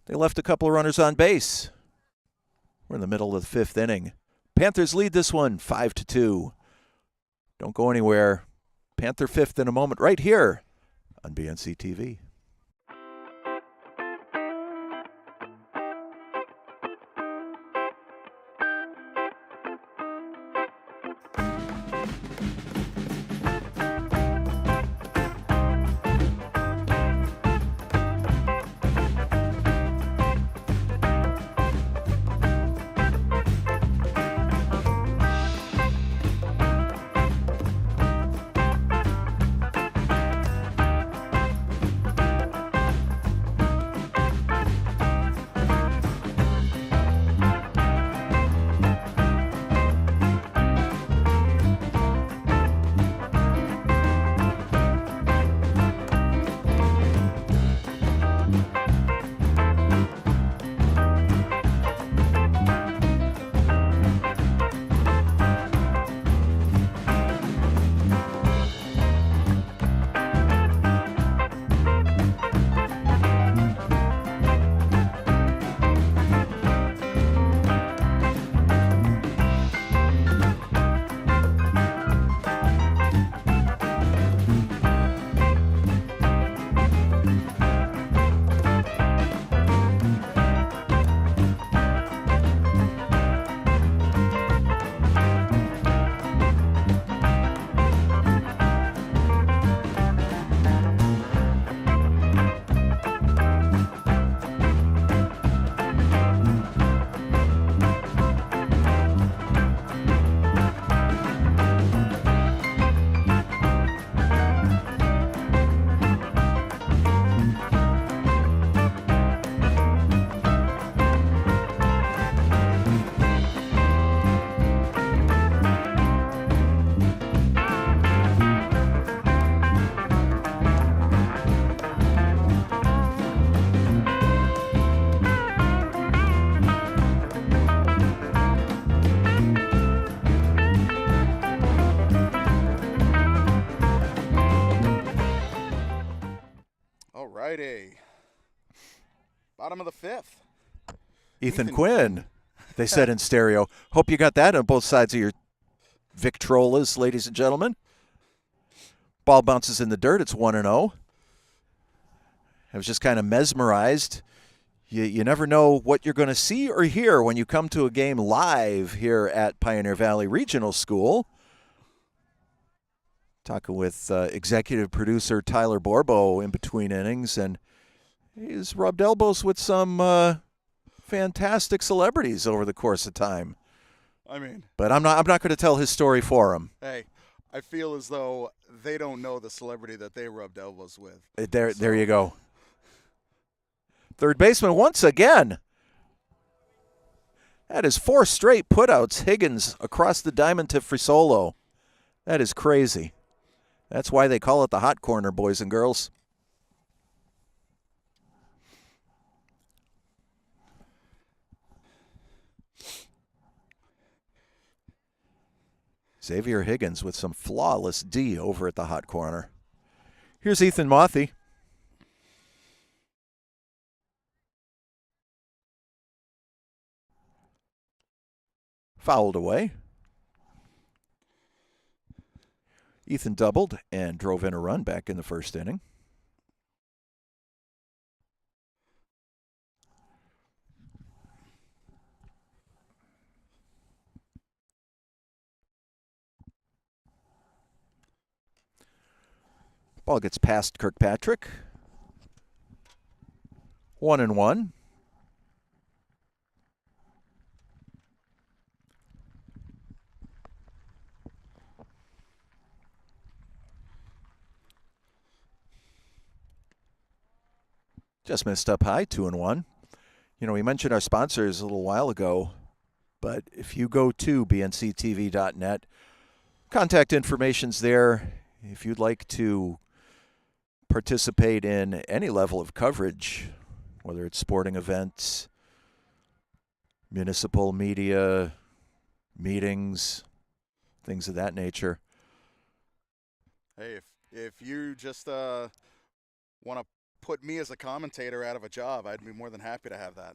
They left a couple of runners on base. We're in the middle of the 5th inning. Panthers lead this one 5-2. Don't go anywhere. Panther 5th in a moment right here on BNC TV. Friday. Bottom of the 5th. Ethan Quinn, they said in stereo. Hope you got that on both sides of your Victrolas, ladies and gentlemen. Ball bounces in the dirt. It's 1-0. I was just kind of mesmerized. You never know what you're going to see or hear when you come to a game live here at Pioneer Valley Regional School. Talking with executive producer Tyler Borbo in between innings, and he's rubbed elbows with some fantastic celebrities over the course of time. I mean, but I'm not going to tell his story for him. Hey, I feel as though they don't know the celebrity that they rubbed elbows with. There you go. Third baseman once again. That is 4 straight putouts. Higgins across the diamond to Frisolo. That is crazy. That's why they call it the hot corner, boys and girls. Xavier Higgins with some flawless D over at the hot corner. Here's Ethan Mothy. Fouled away. Ethan doubled and drove in a run back in the first inning. Ball gets past Kirkpatrick. 1-1. Just missed up high, 2-1. You know, we mentioned our sponsors a little while ago, but if you go to bnctv.net, contact information's there. If you'd like to participate in any level of coverage, whether it's sporting events, municipal media, meetings, things of that nature. Hey, if you just want to put me as a commentator out of a job, I'd be more than happy to have that.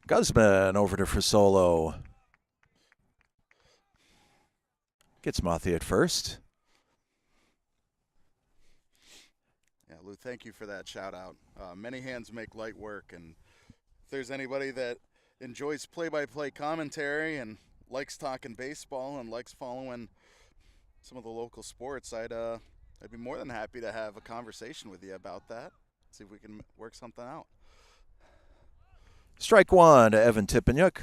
Guzman over to Frisolo. Gets Mothy at first. Yeah, Lou, thank you for that shout out. Many hands make light work, and if there's anybody that enjoys play-by-play commentary and likes talking baseball and likes following some of the local sports, I'd be more than happy to have a conversation with you about that. See if we can work something out. Strike one to Evan Tippenyuk.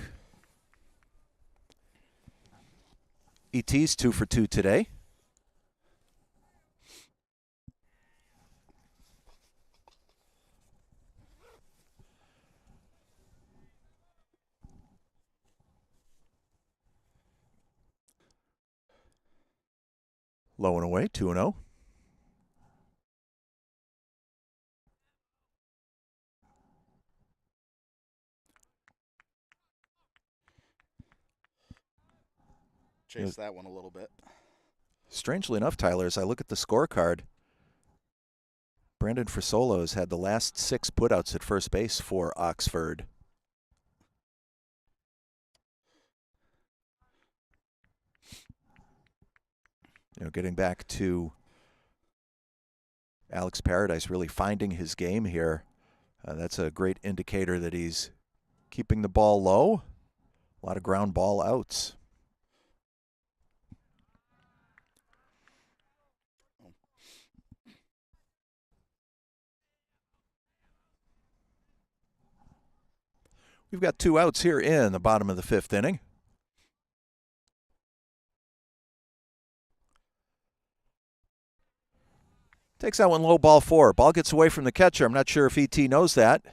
ET's 2 for 2 today. Low and away, 2-0. Chase that one a little bit. Strangely enough, Tyler, as I look at the scorecard, Brandon Frisolo has had the last 6 putouts at first base for Oxford. Getting back to Alex Paradise really finding his game here. That's a great indicator that he's keeping the ball low. A lot of ground ball outs. We've got 2 outs here in the bottom of the 5th inning. Takes that one low, ball 4. Ball gets away from the catcher. I'm not sure if ET knows that.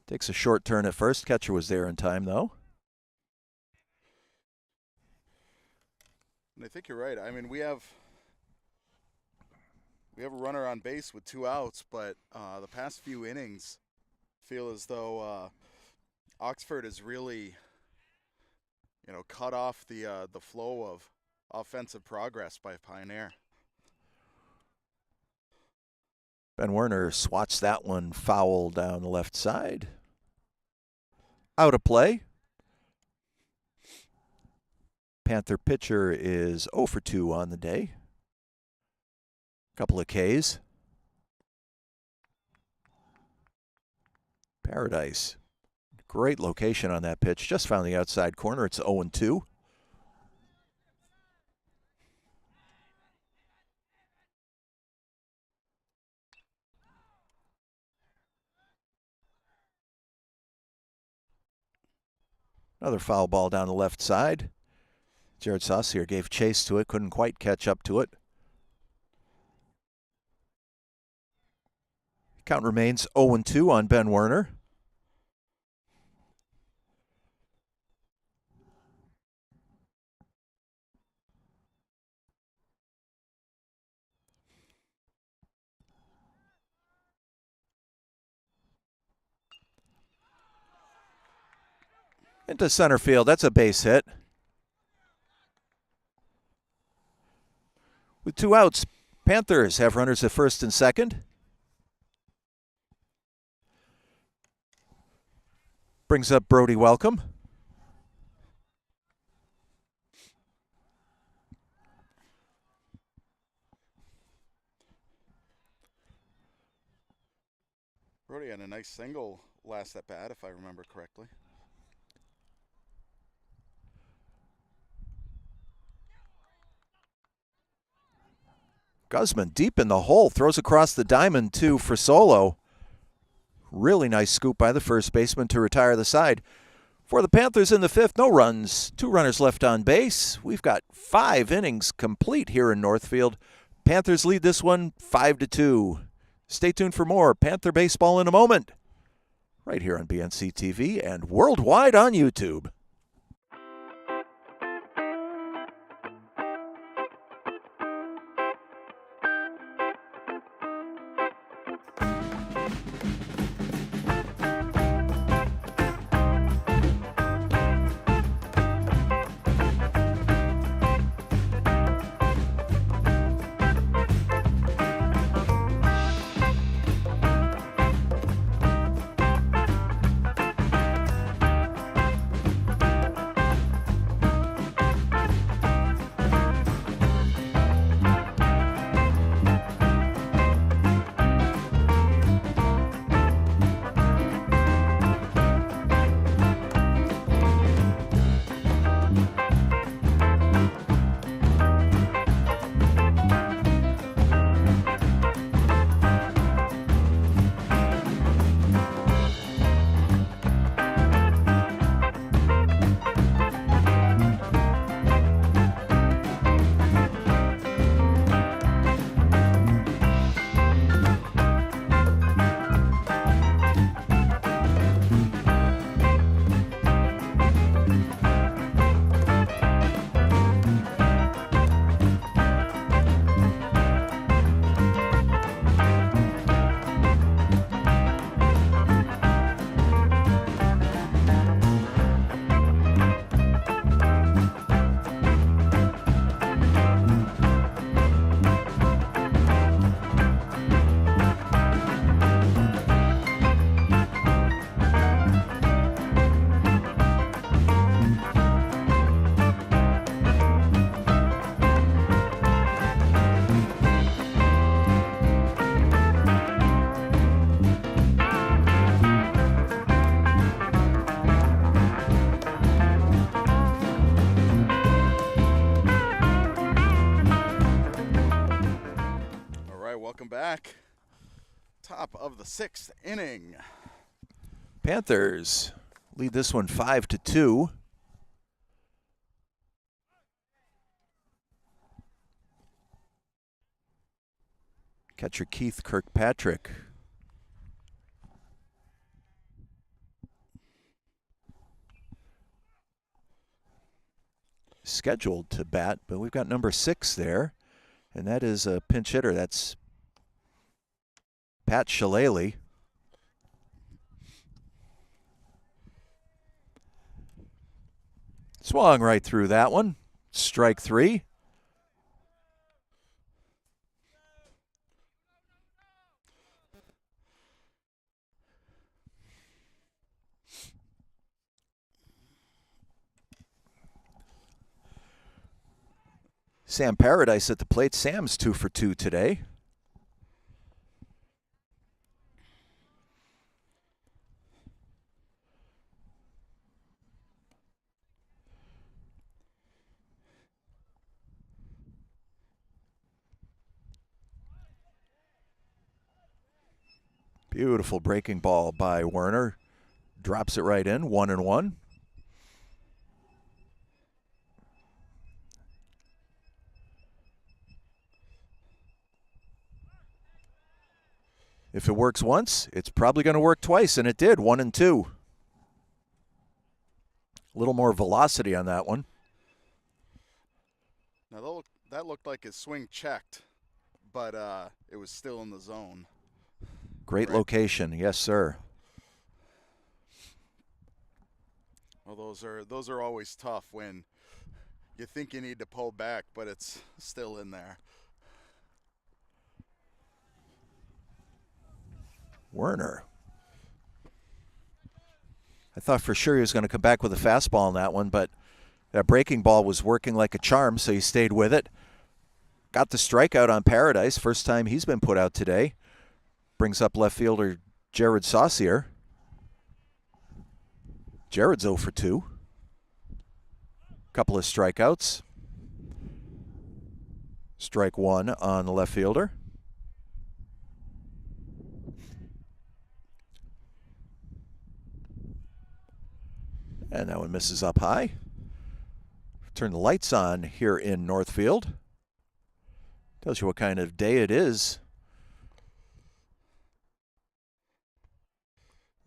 Takes a short turn at first. Catcher was there in time, though. And I think you're right. I mean, we have a runner on base with 2 outs, but the past few innings feel as though Oxford has really, cut off the flow of offensive progress by Pioneer. Ben Werner swats that one foul down the left side. Out of play. Panther pitcher is 0 for 2 on the day. Couple of Ks. Paradise. Great location on that pitch. Just found the outside corner. It's 0-2. Another foul ball down the left side. Jared Saucier gave chase to it, couldn't quite catch up to it. Count remains 0-2 on Ben Werner. Into center field. That's a base hit. With 2 outs, Panthers have runners at first and second. Brings up Brody Welcome. Brody had a nice single last at bat, if I remember correctly. Guzman deep in the hole, throws across the diamond to Frisolo. Really nice scoop by the first baseman to retire the side. For the Panthers in the 5th, no runs, 2 runners left on base. We've got 5 innings complete here in Northfield. Panthers lead this one 5-2. Stay tuned for more Panther baseball in a moment. Right here on BNC TV and worldwide on YouTube. welcome back. Top of the 6th inning. Panthers lead this one 5-2. Catcher Keith Kirkpatrick. Scheduled to bat, but we've got number 6 there, and that is a pinch hitter. That's Pat Shillelagh. Swung right through that one. Strike 3. Sam Paradise at the plate. Sam's 2 for 2 today. Beautiful breaking ball by Werner. Drops it right in, 1-1. If it works once, it's probably going to work twice, and it did, 1-2. A little more velocity on that one. Now that looked like his swing checked, but it was still in the zone. Great location, yes, sir. Well, those are always tough when you think you need to pull back, but it's still in there. Werner. I thought for sure he was going to come back with a fastball on that one, but that breaking ball was working like a charm, so he stayed with it. Got the strikeout on Paradise, first time he's been put out today. Brings up left fielder Jared Saucier. Jared's 0 for 2. Couple of strikeouts. Strike 1 on the left fielder. And that one misses up high. Turn the lights on here in Northfield. Tells you what kind of day it is.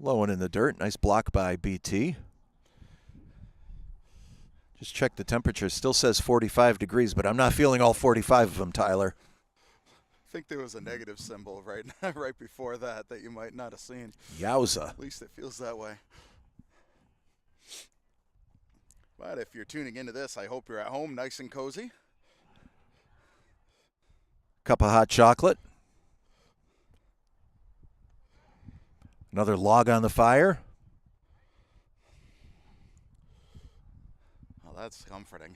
Low one in the dirt. Nice block by BT. Just check the temperature. Still says 45 degrees, but I'm not feeling all 45 of them, Tyler. I think there was a negative symbol right before that you might not have seen. Yowza. At least it feels that way. But if you're tuning into this, I hope you're at home nice and cozy. Cup of hot chocolate. Another log on the fire. Well, that's comforting.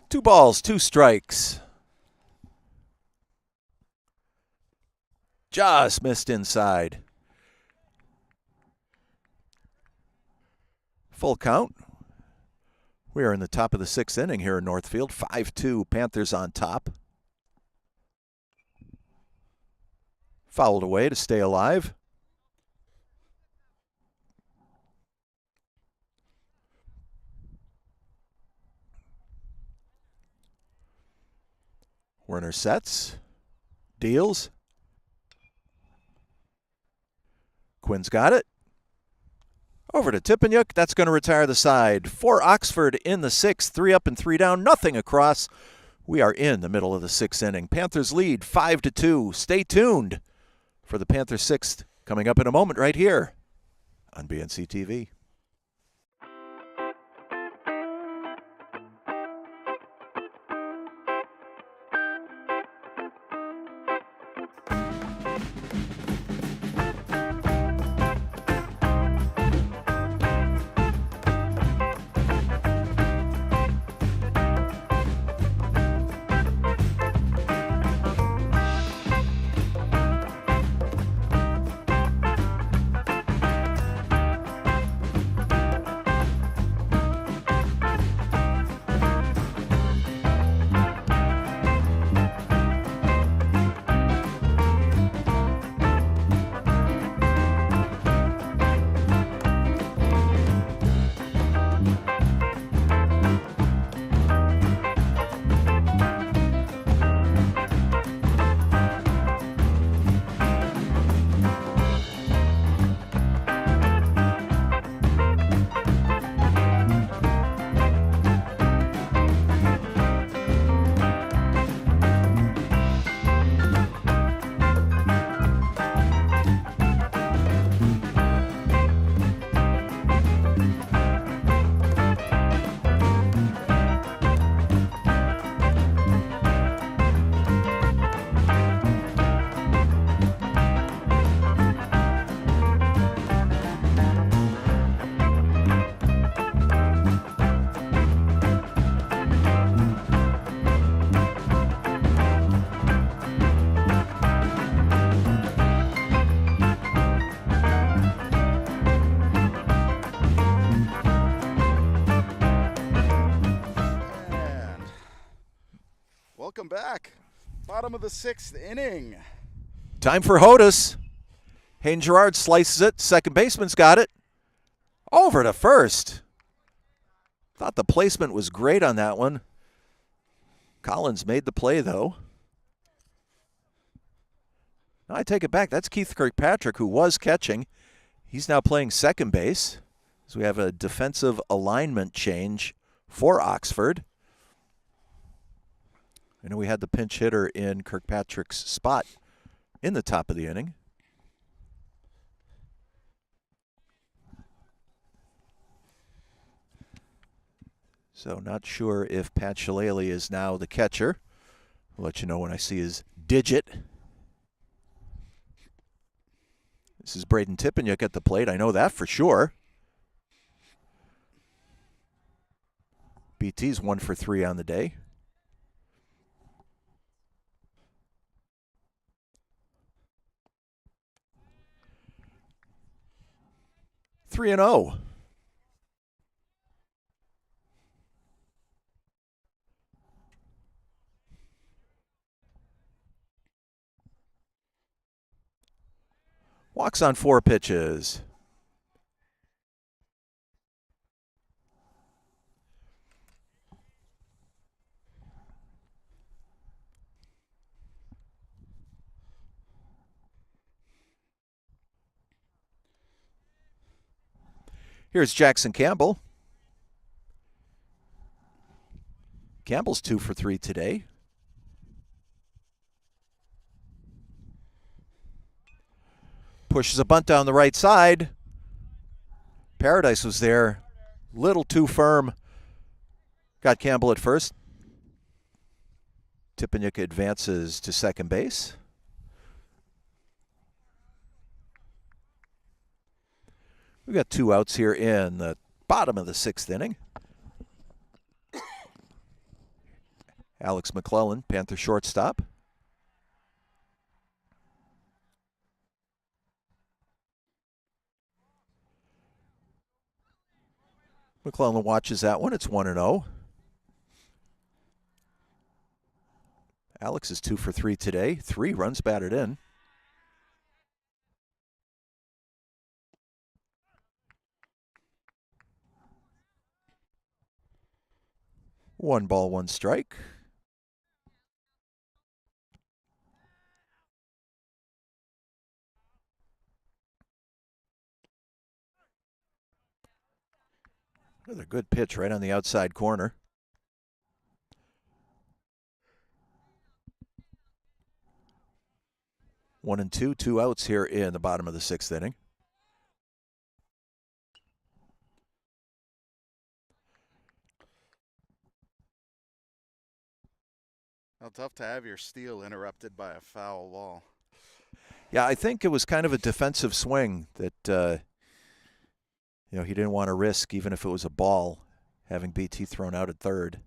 2 balls, 2 strikes. Just missed inside. Full count. We are in the top of the 6th inning here in Northfield. 5-2, Panthers on top. Fouled away to stay alive. Werner sets. Deals. Quinn's got it. Over to Tippanyuk. That's going to retire the side. For Oxford in the 6th. 3 up and 3 down. Nothing across. We are in the middle of the 6th inning. Panthers lead 5-2. Stay tuned for the Panthers 6th coming up in a moment right here on BNC TV. Welcome back. Bottom of the 6th inning. Time for Hodis. Hayden Gerard slices it. Second baseman's got it. Over to first. Thought the placement was great on that one. Collins made the play, though. No, I take it back. That's Keith Kirkpatrick, who was catching. He's now playing second base. So we have a defensive alignment change for Oxford. I know we had the pinch hitter in Kirkpatrick's spot in the top of the inning. So not sure if Pat Shillelagh is now the catcher. I'll let you know when I see his digit. This is Braden Tippeniuk at the plate. I know that for sure. BT's 1 for 3 on the day. Three and 0. Walks on 4 pitches. Here's Jackson Campbell. Campbell's 2 for 3 today. Pushes a bunt down the right side. Paradise was there. Little too firm. Got Campbell at first. Tippeniuk advances to second base. We've got 2 outs here in the bottom of the 6th inning. Alex McClellan, Panther shortstop. McClellan watches that one. It's 1-0. Alex is 2 for 3 today. 3 runs batted in. One ball, one strike. Another good pitch right on the outside corner. One and two, 2 outs here in the bottom of the 6th inning. How tough to have your steal interrupted by a foul ball. Yeah, I think it was kind of a defensive swing that he didn't want to risk, even if it was a ball, having BT thrown out at third.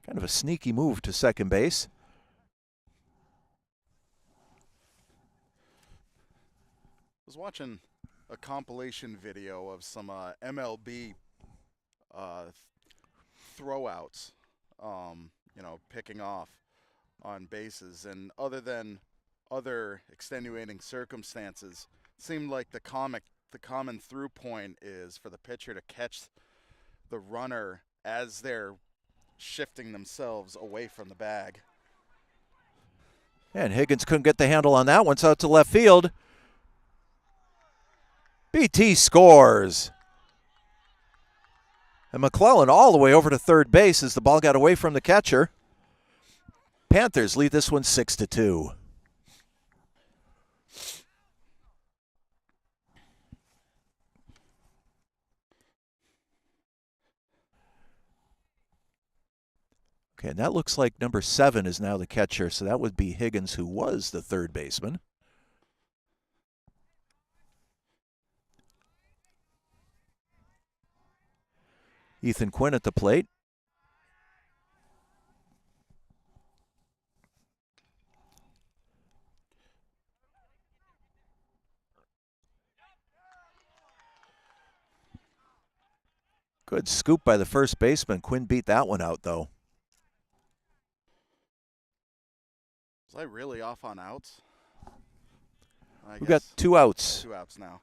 Kind of a sneaky move to second base. I was watching a compilation video of some MLB throwouts, picking off on bases, and other than other extenuating circumstances, it seemed like the common through point is for the pitcher to catch the runner as they're shifting themselves away from the bag. And Higgins couldn't get the handle on that one, so out to left field. BT scores. And McClellan all the way over to third base as the ball got away from the catcher. Panthers lead this one 6-2. Okay, and that looks like number 7 is now the catcher, so that would be Higgins, who was the third baseman. Ethan Quinn at the plate. Good scoop by the first baseman. Quinn beat that one out, though. Was I really off on outs? We've got 2 outs. 2 outs now.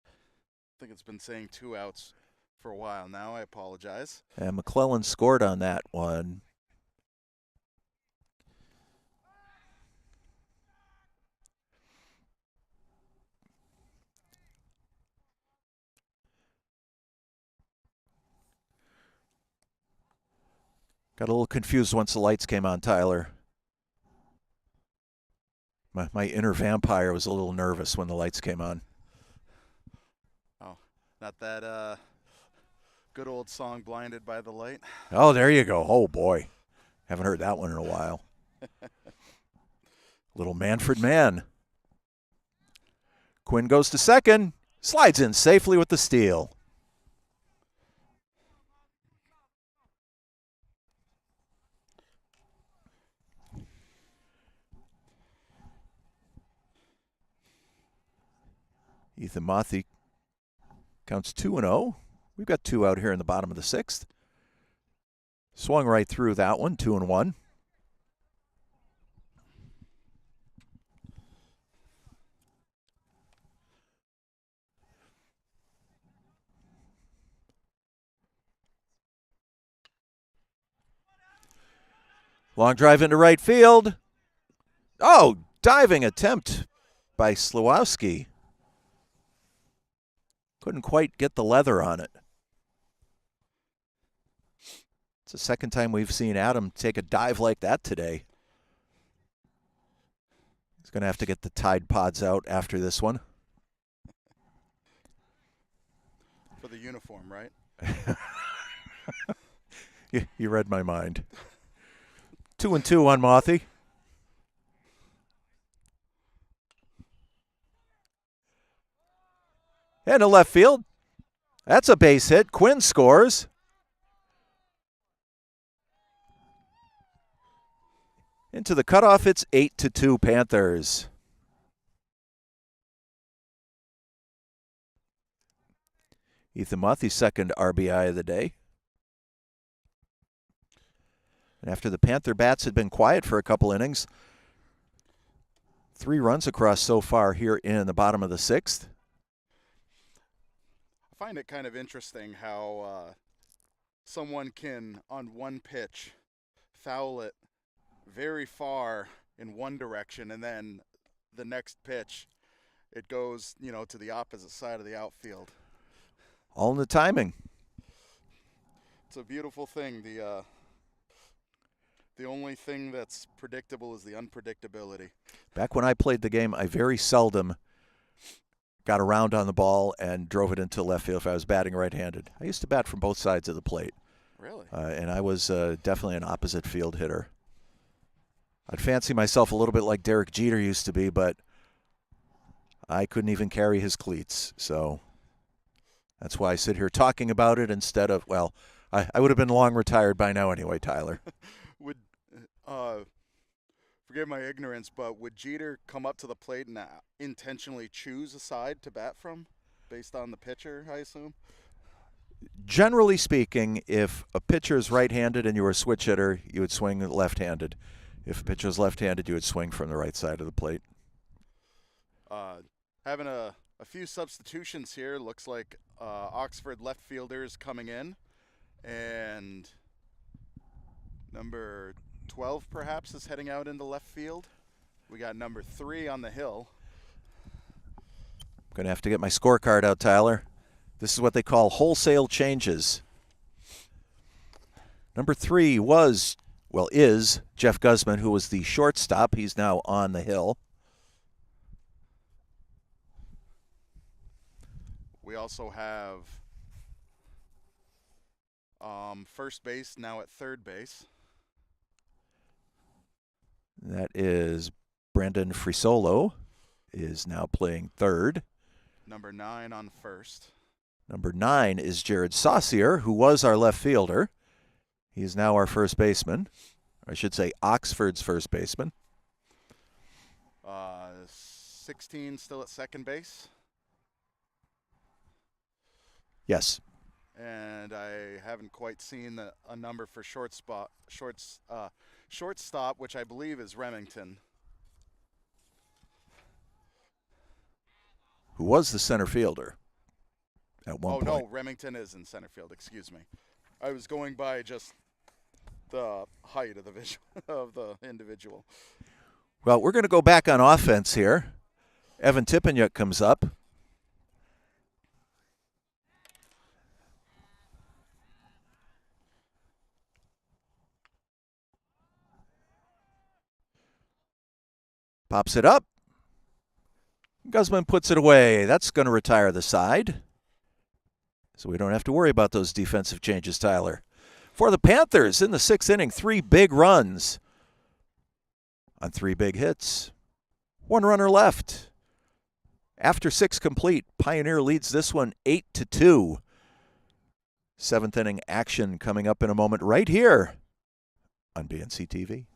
I think it's been saying 2 outs for a while now. I apologize. And McClellan scored on that one. Got a little confused once the lights came on, Tyler. My inner vampire was a little nervous when the lights came on. Oh, not that good old song, Blinded by the Light. Oh, there you go. Oh, boy. Haven't heard that one in a while. Little Manfred Mann. Quinn goes to second. Slides in safely with the steal. Ethan Mothy counts 2-0. We've got 2 out here in the bottom of the 6th. Swung right through that one, 2-1. Long drive into right field. Oh, diving attempt by Slawowski. Couldn't quite get the leather on it. It's the second time we've seen Adam take a dive like that today. He's going to have to get the Tide Pods out after this one. For the uniform, right? You read my mind. 2-2 on Mothy. And to left field. That's a base hit. Quinn scores. Into the cutoff, it's 8-2 Panthers. Ethan Mothy's second RBI of the day. And after the Panther bats had been quiet for a couple innings, 3 runs across so far here in the bottom of the 6th. I find it kind of interesting how someone can, on one pitch, foul it very far in one direction, and then the next pitch, it goes, to the opposite side of the outfield. All in the timing. It's a beautiful thing. The only thing that's predictable is the unpredictability. Back when I played the game, I very seldom got around on the ball and drove it into left field if I was batting right-handed. I used to bat from both sides of the plate. Really? And I was definitely an opposite field hitter. I'd fancy myself a little bit like Derek Jeter used to be, but I couldn't even carry his cleats. So that's why I sit here talking about it instead of, well, I would have been long retired by now anyway, Tyler. Would forgive my ignorance, but would Jeter come up to the plate and intentionally choose a side to bat from based on the pitcher, I assume? Generally speaking, if a pitcher is right-handed and you were a switch hitter, you would swing left-handed. If a pitcher is left-handed, you would swing from the right side of the plate. Having a few substitutions here. Looks like Oxford left fielders coming in. And number 12 perhaps is heading out into left field. We got number 3 on the hill. I'm going to have to get my scorecard out, Tyler. This is what they call wholesale changes. Number 3 is Jeff Guzman, who was the shortstop. He's now on the hill. We also have first base now at third base. That is Brandon Frisolo is now playing third. Number 9 on first. Number 9 is Jared Saucier, who was our left fielder. He is now our first baseman. I should say Oxford's first baseman. 16 still at second base. Yes. And I haven't quite seen a number for shortstop, which I believe is Remington. Who was the center fielder at one point. No, Remington is in center field. Excuse me. I was going by just the height of the of the individual. Well, we're going to go back on offense here. Evan Tippenyuk comes up. Pops it up. Guzman puts it away. That's going to retire the side. So we don't have to worry about those defensive changes, Tyler. For the Panthers in the 6th inning, 3 big runs on 3 big hits. 1 runner left. After 6 complete, Pioneer leads this one 8-2. 7th inning action coming up in a moment right here on BNC TV.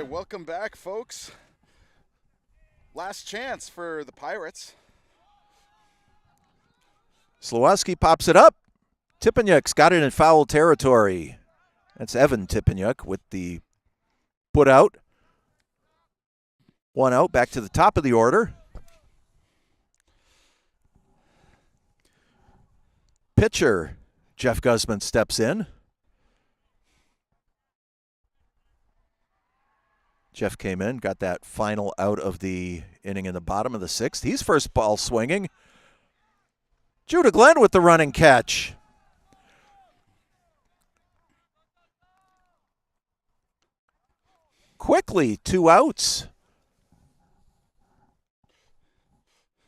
Welcome back, folks. Last chance for the Pirates. Slawowski pops it up. Tippenyuk's got it in foul territory. That's Evan Tippenyuk with the put out. 1 out, back to the top of the order. Pitcher Jeff Guzman steps in. Jeff came in, got that final out of the inning in the bottom of the 6th. He's first ball swinging. Judah Glenn with the running catch. Quickly, 2 outs.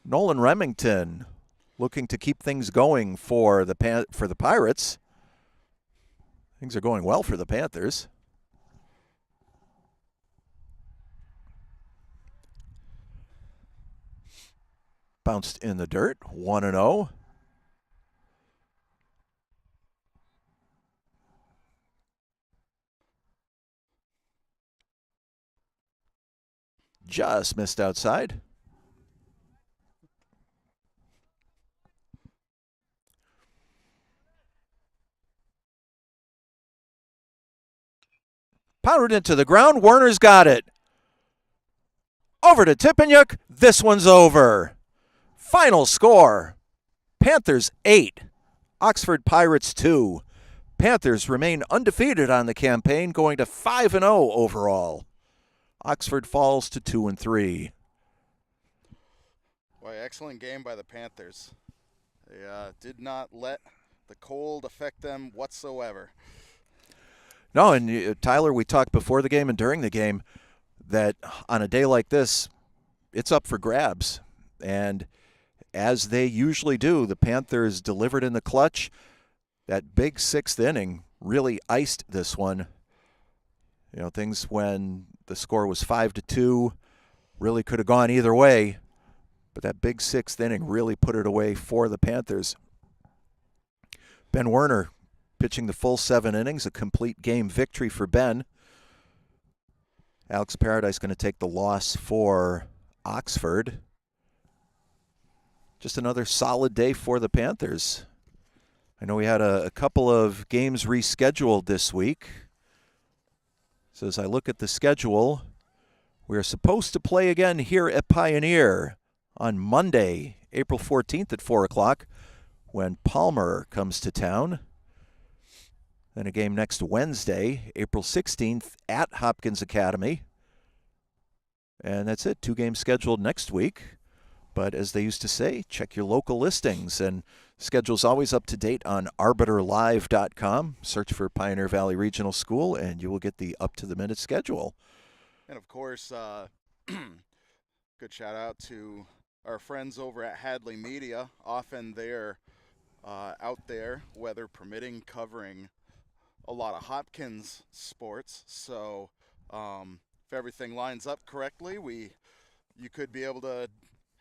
Nolan Remington looking to keep things going for the Pirates. Things are going well for the Panthers. Bounced in the dirt, 1-0. Just missed outside. Pounded into the ground. Werner's got it. Over to Tippenyuk. This one's over. Final score, Panthers 8, Oxford Pirates 2. Panthers remain undefeated on the campaign, going to 5-0 overall. Oxford falls to 2-3. Boy, excellent game by the Panthers. They did not let the cold affect them whatsoever. No, and Tyler, we talked before the game and during the game that on a day like this, it's up for grabs. And as they usually do, the Panthers delivered in the clutch. That big 6th inning really iced this one. You know, things when the score was 5-2 really could have gone either way, but that big sixth inning really put it away for the Panthers. Ben Werner pitching the full 7 innings, a complete game victory for Ben. Alex Paradise going to take the loss for Oxford. Just another solid day for the Panthers. I know we had a couple of games rescheduled this week. So as I look at the schedule, we're supposed to play again here at Pioneer on Monday, April 14th at 4 o'clock when Palmer comes to town. Then a game next Wednesday, April 16th at Hopkins Academy. And that's it, 2 games scheduled next week. But as they used to say, check your local listings. And schedule's always up to date on arbiterlive.com. Search for Pioneer Valley Regional School, and you will get the up-to-the-minute schedule. And, of course, good shout-out to our friends over at Hadley Media. Often they're out there, weather permitting, covering a lot of Hopkins sports. So if everything lines up correctly, you could be able to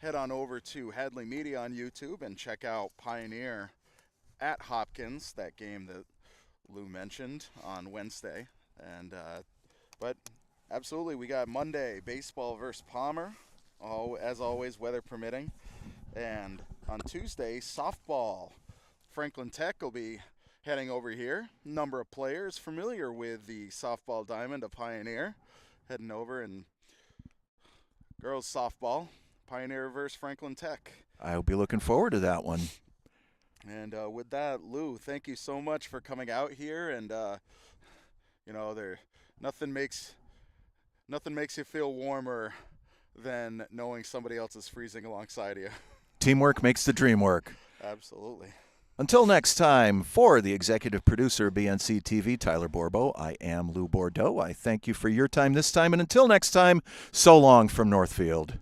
head on over to Hadley Media on YouTube and check out Pioneer at Hopkins, that game that Lou mentioned on Wednesday. And but absolutely, we got Monday baseball versus Palmer, as always, weather permitting. And on Tuesday, softball. Franklin Tech will be heading over here. Number of players familiar with the softball diamond of Pioneer heading over, and girls softball. Pioneer versus Franklin Tech. I'll be looking forward to that one. And with that, Lou, thank you so much for coming out here. And nothing makes you feel warmer than knowing somebody else is freezing alongside you. Teamwork makes the dream work. Absolutely. Until next time, for the executive producer of BNC TV, Tyler Borbo, I am Lou Bordeaux. I thank you for your time this time. And until next time, so long from Northfield.